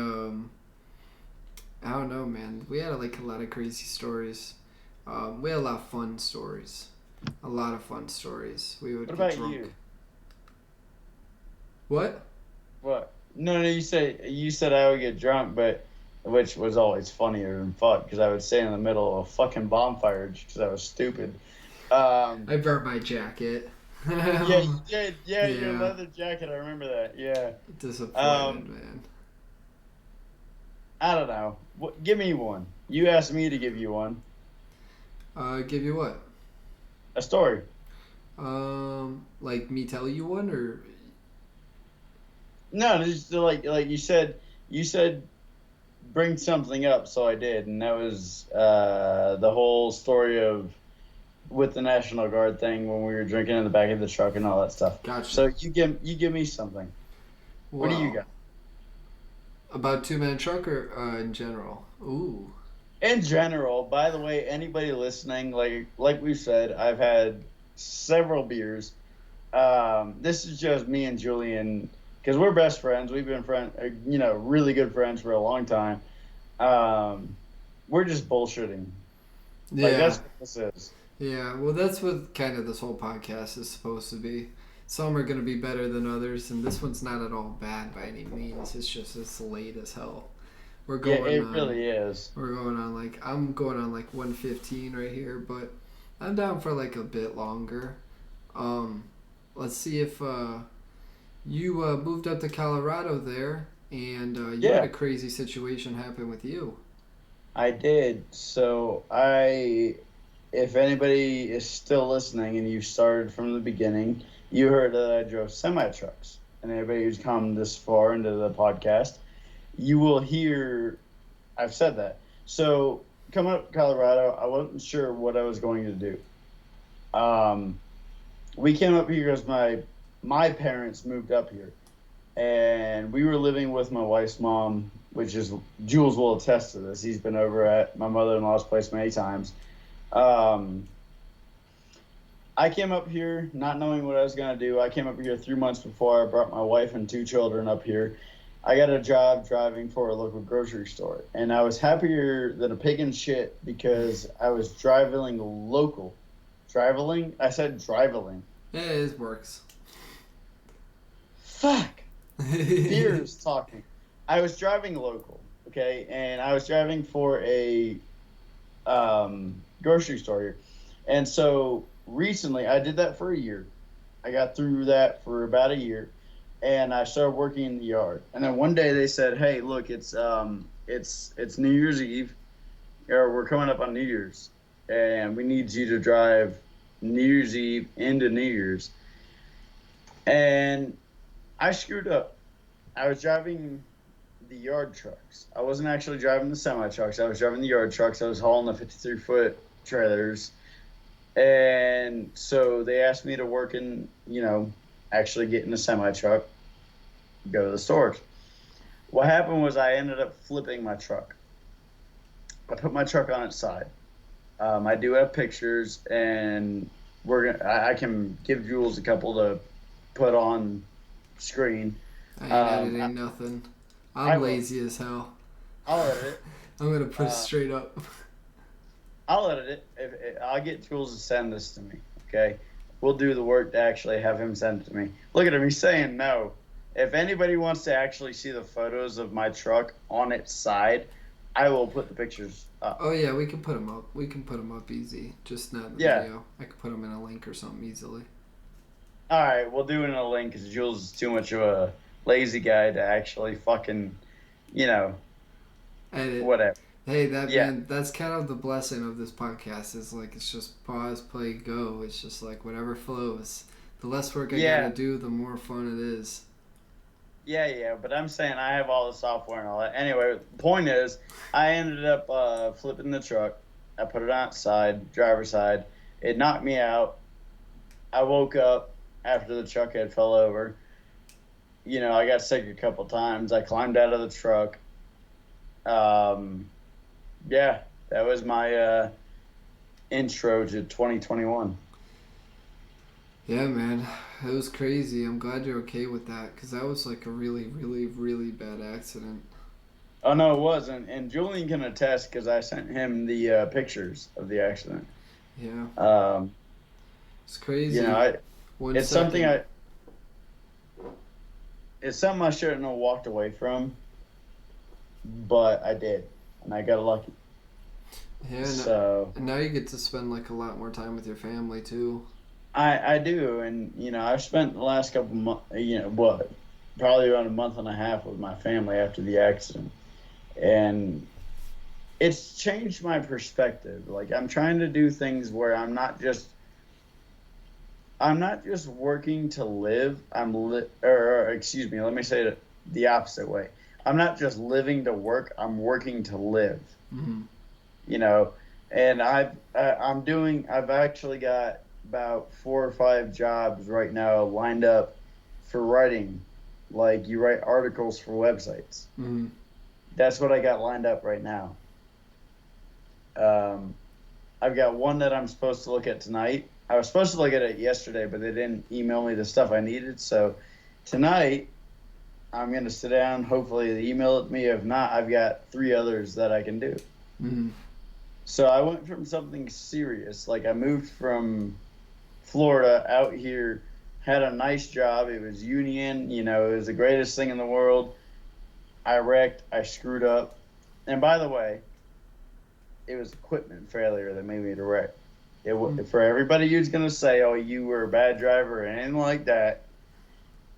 I don't know, man. We had, a lot of crazy stories. We had a lot of fun stories. A lot of fun stories. We would get drunk. You? What? What? No, you said I would get drunk, but which was always funnier than fuck because I would stay in the middle of a fucking bonfire just because I was stupid. I burnt my jacket. Yeah, you did. Yeah, your Yeah, leather jacket. I remember that. Yeah. disappointed, Um, man. I don't know. Give me one. You asked me to give you one. Give you what? A story. Like me tell you one or No, just like you said bring something up, so I did, and that was the whole story of with the National Guard thing when we were drinking in the back of the truck and all that stuff. gotcha. So you give me something. What do you Well, got? about 2 Man Truck or in general? Ooh. In general, by the way, anybody listening, like we said, I've had several beers. This is just me and Julian because we're best friends. We've been really good friends for a long time. Um, we're just bullshitting. Like Yeah. that's what this is. Yeah, well, that's what kind of this whole podcast is supposed to be. Some are going to be better than others, and this one's not at all bad by any means. It's late as hell. We're Yeah, going it on. really is. We're going on like I'm going on like 1:15 right here, but I'm down for like a bit longer. Um, let's see if you moved up to Colorado there, and you had Yeah, a crazy situation happen with you. I did. So if anybody is still listening and you started from the beginning, you heard that I drove semi trucks. And anybody who's come this far into the podcast, you will hear I've said that. So coming up to Colorado, I wasn't sure what I was going to do. Um, we came up here because my parents moved up here, and we were living with my wife's mom, which is Jules will attest to this. He's been over at my mother-in-law's place many times. Um, I came up here not knowing what I was going to do. I came up here 3 months before I brought my wife and 2 children up here. I got a job driving for a local grocery store, and I was happier than a pig in shit because I was driving local. Driveling? I said driveling. Yeah, it works. Fuck. Beers talking. I was driving local, okay, and I was driving for a grocery store here, and so recently I did that for a year. I got through that for about a year, and I started working in the yard. And then one day they said, "Hey, look, it's New Year's Eve, or we're coming up on New Year's, and we need you to drive New Year's Eve into New Year's." And I screwed up. I was driving the yard trucks. I wasn't actually driving the semi trucks. I was driving the yard trucks. I was hauling the 53-foot trailers. And so they asked me to work in, actually get in the semi truck, go to the stores. What happened was I ended up flipping my truck. I put my truck on its side. I do have pictures, and I can give Jules a couple to put on screen. I ain't editing nothing. I I'm will. lazy as hell. I'll edit it. I'm gonna put it straight up. I'll edit it. I'll get Jules to send this to me. Okay, we'll do the work to actually have him send it to me. Look at him. He's saying no. If anybody wants to actually see the photos of my truck on its side, I will put the pictures up. Oh yeah, we can put them up. We can put them up easy. Just not in the video. I could put them in a link or something easily. All right, we'll do it in a link because Jules is too much of a lazy guy to actually fucking, Edit. whatever. Hey, man, that's kind of the blessing of this podcast. Is like it's just pause, play, go. It's just like whatever flows. The less work I gotta do, the more fun it is. Yeah, but I'm saying I have all the software and all that. Anyway, the point is, I ended up flipping the truck. I put it on its side, driver's side. It knocked me out. I woke up after the truck had fell over. I got sick a couple times. I climbed out of the truck. Yeah, that was my intro to 2021. Yeah, man, it was crazy. I'm glad you're okay with that because that was like a really, really, really bad accident. Oh no, it wasn't. And Julian can attest because I sent him the pictures of the accident. Yeah. It's crazy. It's something it's something I shouldn't have walked away from, but I did, and I got lucky. Yeah, so and now you get to spend like a lot more time with your family too. I do, and I've spent the last couple months, probably around a month and a half with my family after the accident, and it's changed my perspective. Like I'm trying to do things where I'm not just working to live. Or excuse me, let me say it the opposite way. I'm not just living to work. I'm working to live. Mm-hmm. You know, and I've actually got about 4 or 5 jobs right now lined up for writing. Like you write articles for websites. Mm-hmm. That's what I got lined up right now. I've got one that I'm supposed to look at tonight. I was supposed to look at it yesterday, but they didn't email me the stuff I needed. So tonight, I'm going to sit down. Hopefully, they email it to me. If not, I've got 3 others that I can do. Mm-hmm. So I went from something serious. Like I moved from Florida out here, had a nice job. It was union. It was the greatest thing in the world. I wrecked. I screwed up. And by the way, it was equipment failure that made me to wreck. For everybody who's going to say, oh, you were a bad driver or anything like that,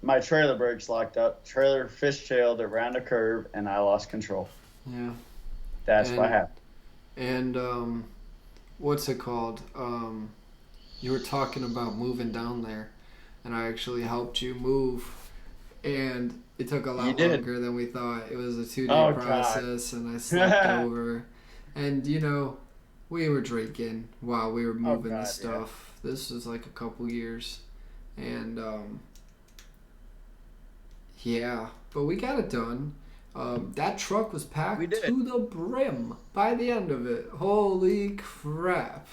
my trailer brakes locked up, trailer fishtailed around a curve, and I lost control. Yeah. That's what happened. And what's it called? You were talking about moving down there, and I actually helped you move, and it took a lot longer than we thought. It was a 2-day process, God. And I slept over, and we were drinking while we were moving the stuff. Yeah. This was like a couple years, and but we got it done. That truck was packed to the brim by the end of it. Holy crap.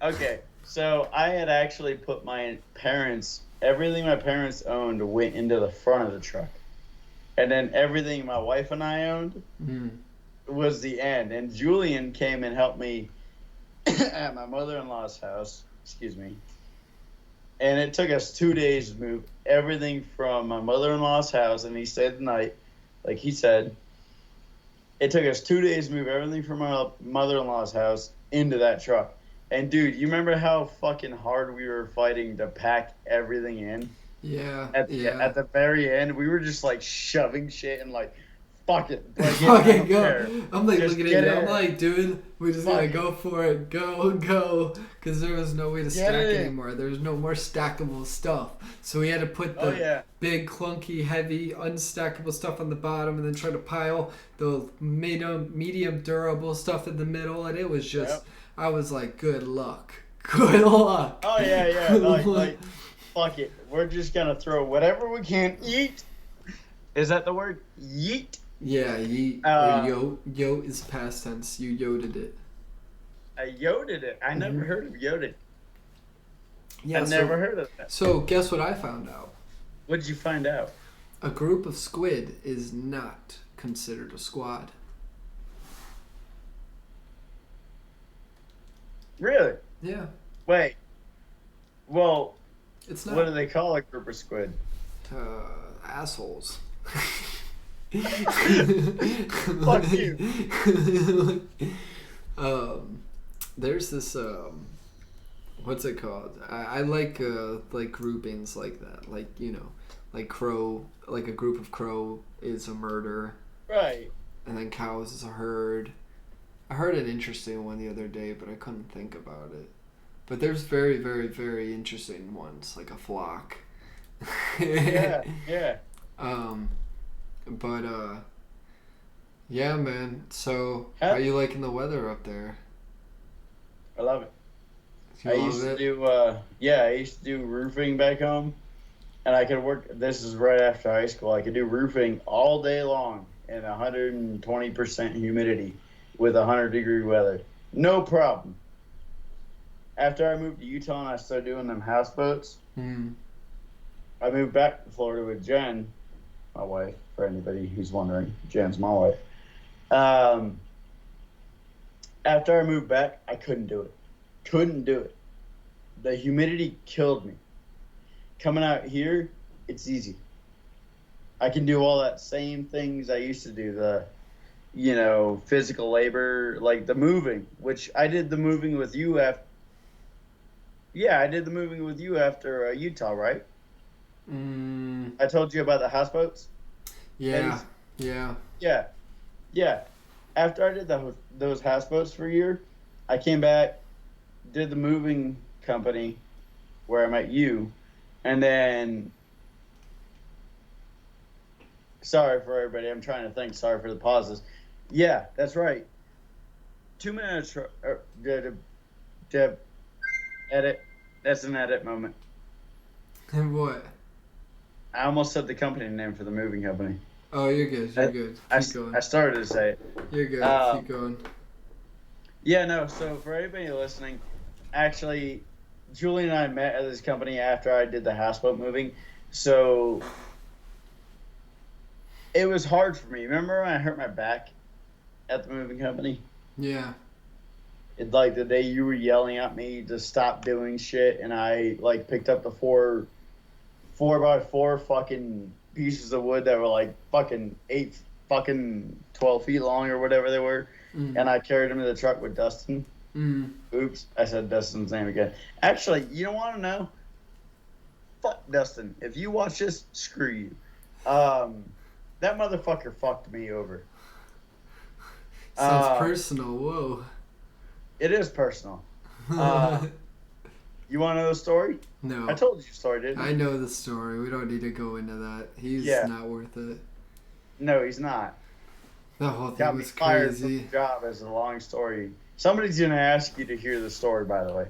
Okay, so I had actually put everything my parents owned went into the front of the truck. And then everything my wife and I owned was the end. And Julian came and helped me at my mother-in-law's house. Excuse me. And it took us 2 days to move everything from my mother-in-law's house, and he stayed the night. Like he said, it took us 2 days to move everything from my mother-in-law's house into that truck. And dude, you remember how fucking hard we were fighting to pack everything in? Yeah. At the very end, we were just like shoving shit and like, fuck it. Like, fucking go. I'm like just looking at you. I'm like, dude, we just gotta go for it. Go. Because there was no way to stack anymore. There was no more stackable stuff. So we had to put the big, clunky, heavy, unstackable stuff on the bottom and then try to pile the medium, durable stuff in the middle. And it was just, I was like, good luck. Good luck. Oh, yeah. Like, fuck it. We're just gonna throw whatever we can. Yeet. Is that the word? Yeet? Yeah, yeet. Or yo is past tense. You yoted it. I yoted it. I never heard of yoted. Yeah, I've never heard of that. So guess what I found out? What did you find out? A group of squid is not considered a squad. Really? Yeah. Wait. Well, it's not. What do they call a group of squid? Assholes. Fuck you. There's this what's it called? I like groupings like that. Like, like crow, like a group of crow is a murder. Right. And then cows is a herd. I heard an interesting one the other day, but I couldn't think about it. But there's very, very, very interesting ones, like a flock. Yeah. But yeah, man. So how are you liking the weather up there? I love it. I used to do roofing back home, and I could work. This is right after high school. I could do roofing all day long in 120% humidity with 100-degree weather. No problem. After I moved to Utah and I started doing them houseboats, I moved back to Florida with Jen, my wife, for anybody who's wondering. Jen's my wife. After I moved back, I couldn't do it. The humidity killed me. Coming out here, it's easy. I can do all that same things I used to do. The physical labor, like the moving, which I did the moving with you after. Yeah, I did the moving with you after Utah, right? Mm, I told you about the houseboats. yeah, Eddie's. yeah. Yeah, yeah. After I did those houseboats for a year, I came back, did the moving company where I met you, and then sorry for everybody. I'm trying to think. Sorry for the pauses. Yeah, that's right. 2 minutes. Edit. That's an edit moment. And what? I almost said the company name for the moving company. Oh, you're good. You're I, good. I, Keep going. I started to say it. You're good. Um, Keep going. yeah, no. So for anybody listening, actually, Julie and I met at this company after I did the houseboat moving. So it was hard for me. Remember when I hurt my back at the moving company? Yeah. It like the day you were yelling at me to stop doing shit, and I like picked up the four by four fucking pieces of wood that were like fucking 12 feet long or whatever they were, and I carried them to the truck with Dustin. Oops, I said Dustin's name again. Actually, you don't want to know? Fuck Dustin. If you watch this, screw you. That motherfucker fucked me over. Sounds personal. Whoa. It is personal. You want to know the story? No. I told you the story, didn't I? I know the story. We don't need to go into that. He's not worth it. No, he's not. The whole thing Got me was fired crazy. from the job as a long story. Somebody's going to ask you to hear the story, by the way.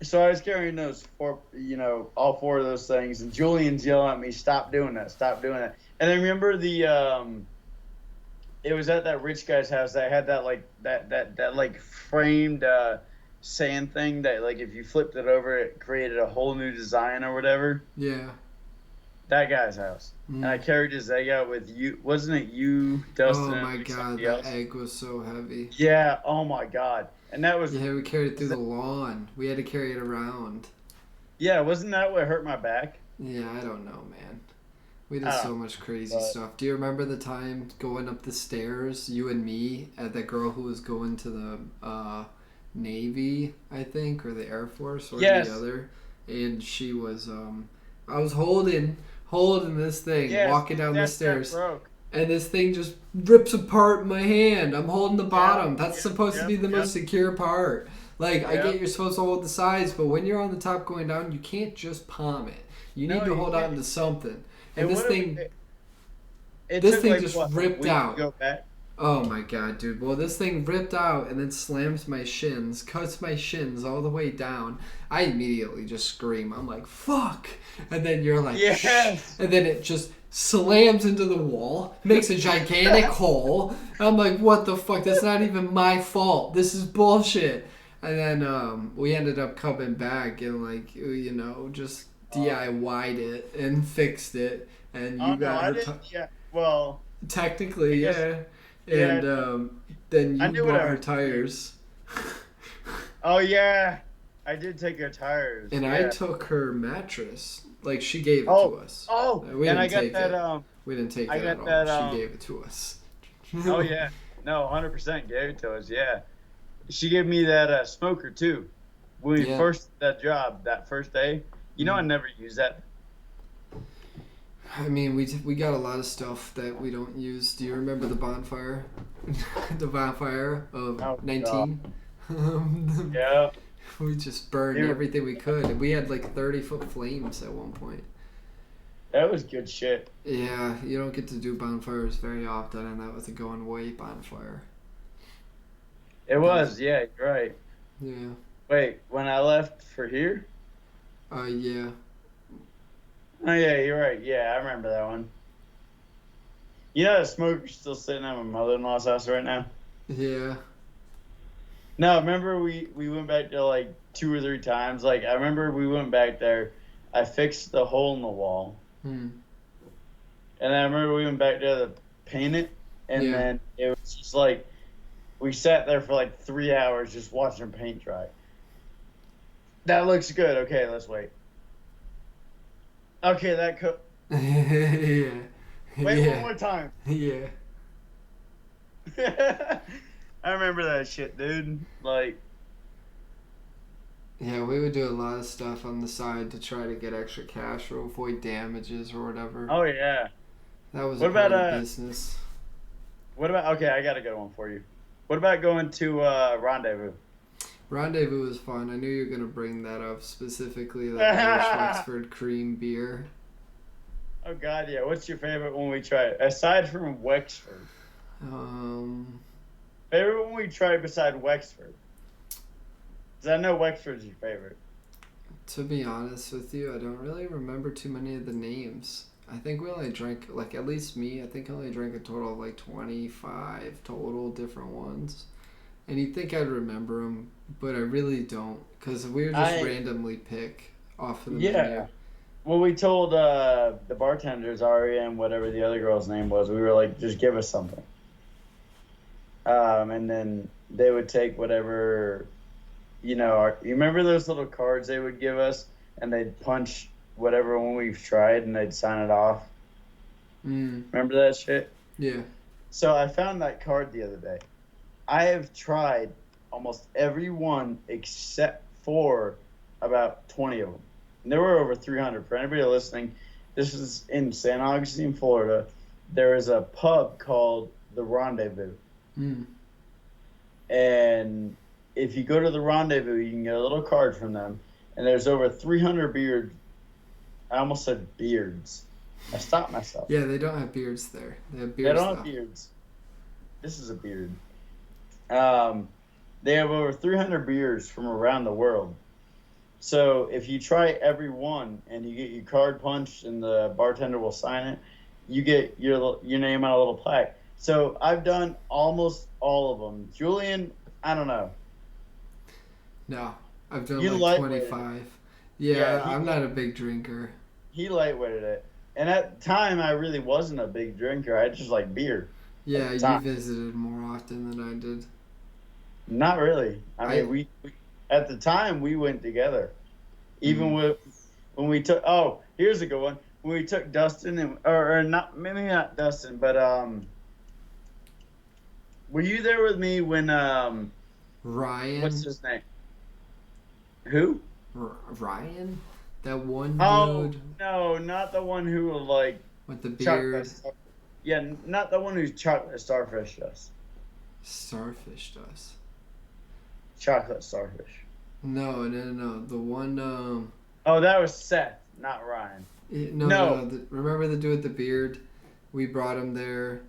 So I was carrying those all four of those things, and Julian's yelling at me, "Stop doing that! Stop doing that!" And I remember it was at that rich guy's house that had that like framed sand thing that like if you flipped it over, it created a whole new design or whatever. Yeah. That guy's house. And I carried his egg out with you. Wasn't it you, Dustin? Oh my god, that egg was so heavy. Yeah, oh my god. And that was... Yeah, we carried it through the lawn. We had to carry it around. Yeah, wasn't that what hurt my back? Yeah, I don't know, man. We did so much crazy stuff. Do you remember the time going up the stairs, you and me, at that girl who was going to the Navy, I think, or the Air Force, or the other? And she was, I was holding this thing, walking down the stairs. And this thing just rips apart my hand. I'm holding the bottom. That's supposed to be the most secure part. Like, I get you're supposed to hold the sides, but when you're on the top going down, you can't just palm it. You need to hold on to something. And this thing just ripped out. Oh my god, dude. Well, this thing ripped out and then slams my shins, cuts my shins all the way down. I immediately just scream. I'm like, fuck. And then you're like, yes. And then it just slams into the wall, makes a gigantic hole. I'm like, what the fuck? That's not even my fault. This is bullshit. And then we ended up coming back and like, just DIY'd it and fixed it. And you well, technically, yeah. And then you bought her tires. Oh yeah, I did take her tires. And I took her mattress. Like she gave it to us. Oh, we and didn't I got take that. it. We didn't take it at all. She gave it to us. Oh yeah, no, 100% gave it to us. Yeah, she gave me that smoker too. When we first did that job, that first day. I never used that. I mean, we got a lot of stuff that we don't use. Do you remember the bonfire? The bonfire of 19? Yeah. We just burned everything we could. And we had like 30-foot flames at one point. That was good shit. Yeah, you don't get to do bonfires very often, and that was a going away bonfire. It was, yeah, you're right. Yeah. Wait, when I left for here? Yeah. Oh, yeah, you're right. Yeah, I remember that one. You know the smoker's still sitting at my mother-in-law's house right now? Yeah. No, remember we went back there like 2 or 3 times. Like, I remember we went back there. I fixed the hole in the wall. And I remember we went back there to paint it. And then it was just like, we sat there for like 3 hours just watching paint dry. That looks good. Okay, let's wait. Okay, Yeah. Wait, one Yeah. more time. Yeah. I remember that shit, dude. Like, Yeah, we would do a lot of stuff on the side to try to get extra cash or avoid damages or whatever. oh yeah. That was a What part about of the business. Okay, I got a good one for you. What about going to Rendezvous? Rendezvous was fun. I knew you were going to bring that up, specifically the Irish Wexford cream beer. Oh God, yeah. What's your favorite one we tried aside from Wexford? Um, Favorite one we tried beside Wexford? Because I know Wexford's your favorite. to be honest with you, I don't really remember too many of the names. I think we only drank, like, at least me, I think I only drank a total of like 25 total different ones. And you'd think I'd remember them, but I really don't, because we were just randomly pick off of the menu. Well, we told the bartenders, Ari and whatever the other girl's name was, we were like, just give us something. And then they would take whatever, you remember those little cards they would give us, and they'd punch whatever one we've tried, and they'd sign it off. Remember that shit? Yeah. So I found that card the other day. I have tried almost every one except for about 20 of them. And there were over 300. For anybody listening, this is in San Augustine, Florida. There is a pub called The Rendezvous. And if you go to The Rendezvous, you can get a little card from them. And there's over 300 beards. I almost said beards. I stopped myself. Yeah, they don't have beards there. They have beards. They don't have beards. This is a beard. They have over 300 beers from around the world. So if you try every one and you get your card punched and the bartender will sign it, you get your name on a little plaque. So I've done almost all of them. Julian, I don't know. No, I've done like 25. Yeah, I'm not a big drinker. He lightweighted it. And at the time, I really wasn't a big drinker. I just like beer. Yeah, you visited more often than I did. Not really. I mean, we at the time, we went together. Even when we took... Oh, here's a good one. When we took Dustin, and or not, maybe not Dustin, but... Were you there with me when... Ryan? What's his name? Who? Ryan? That one dude? No, not the one who like... With the beard? Yeah, not the one who's chocolate starfish us. Starfish us? Chocolate starfish. No. The one... Oh, that was Seth, not Ryan. No. Remember the dude with the beard? We brought him there.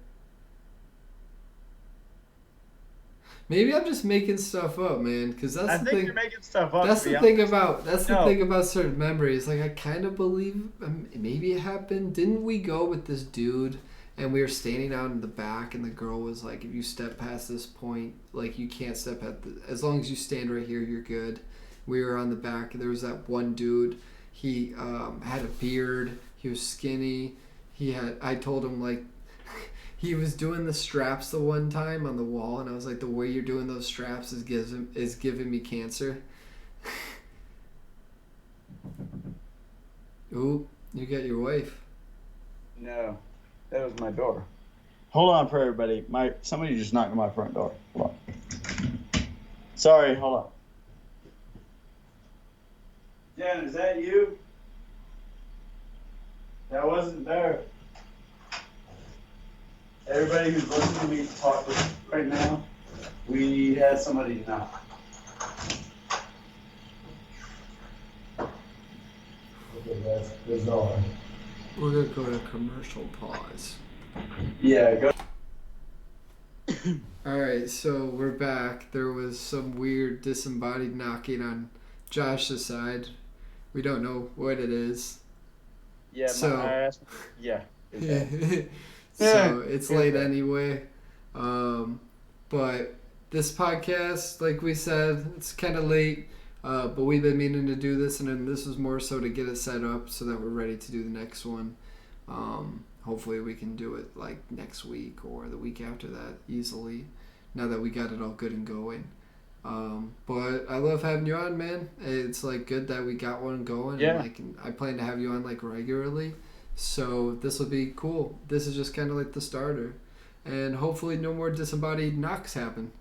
Maybe I'm just making stuff up, man. Because that's the thing. I think you're making stuff up. That's the thing about. That's the thing about certain memories. Like I kind of believe maybe it happened. Didn't we go with this dude? And we were standing out in the back, and the girl was like, "If you step past this point, like you can't step as long as you stand right here, you're good." We were on the back, and there was that one dude. He had a beard. He was skinny. I told him like. He was doing the straps the one time on the wall, and I was like, "The way you're doing those straps is giving me cancer." Ooh, you got your wife. No, that was my door. Hold on for everybody. Somebody just knocked on my front door. Hold on. Sorry, hold on. Jen, is that you? That wasn't there. Everybody who's listening to me talk right now, we had somebody knock. Okay, that's bizarre. We're going to go to commercial pause. Yeah, go. Alright, so we're back. There was some weird disembodied knocking on Josh's side. We don't know what it is. Yeah, yeah. So it's late anyway. But this podcast, like we said, it's kind of late. But we've been meaning to do this, and then this was more so to get it set up so that we're ready to do the next one. Hopefully we can do it like next week or the week after that easily, now that we got it all good and going. But I love having you on, man. It's like good that we got one going. Yeah. And I plan to have you on like regularly. So this will be cool. This is just kind of like the starter. And hopefully no more disembodied knocks happen.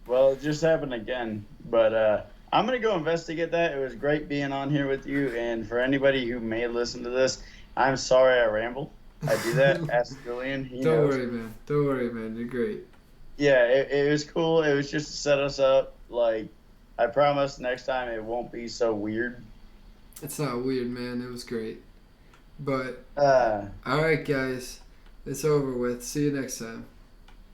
Well, it just happened again. But I'm going to go investigate that. It was great being on here with you. And for anybody who may listen to this, I'm sorry I rambled. I do that. Ask Julian. He Don't knows. worry, man. Don't worry, man. You're great. Yeah, it was cool. It was just to set us up. Like, I promise next time it won't be so weird. It's not weird, man. It was great. But, Uh, all right, guys. It's over with. See you next time.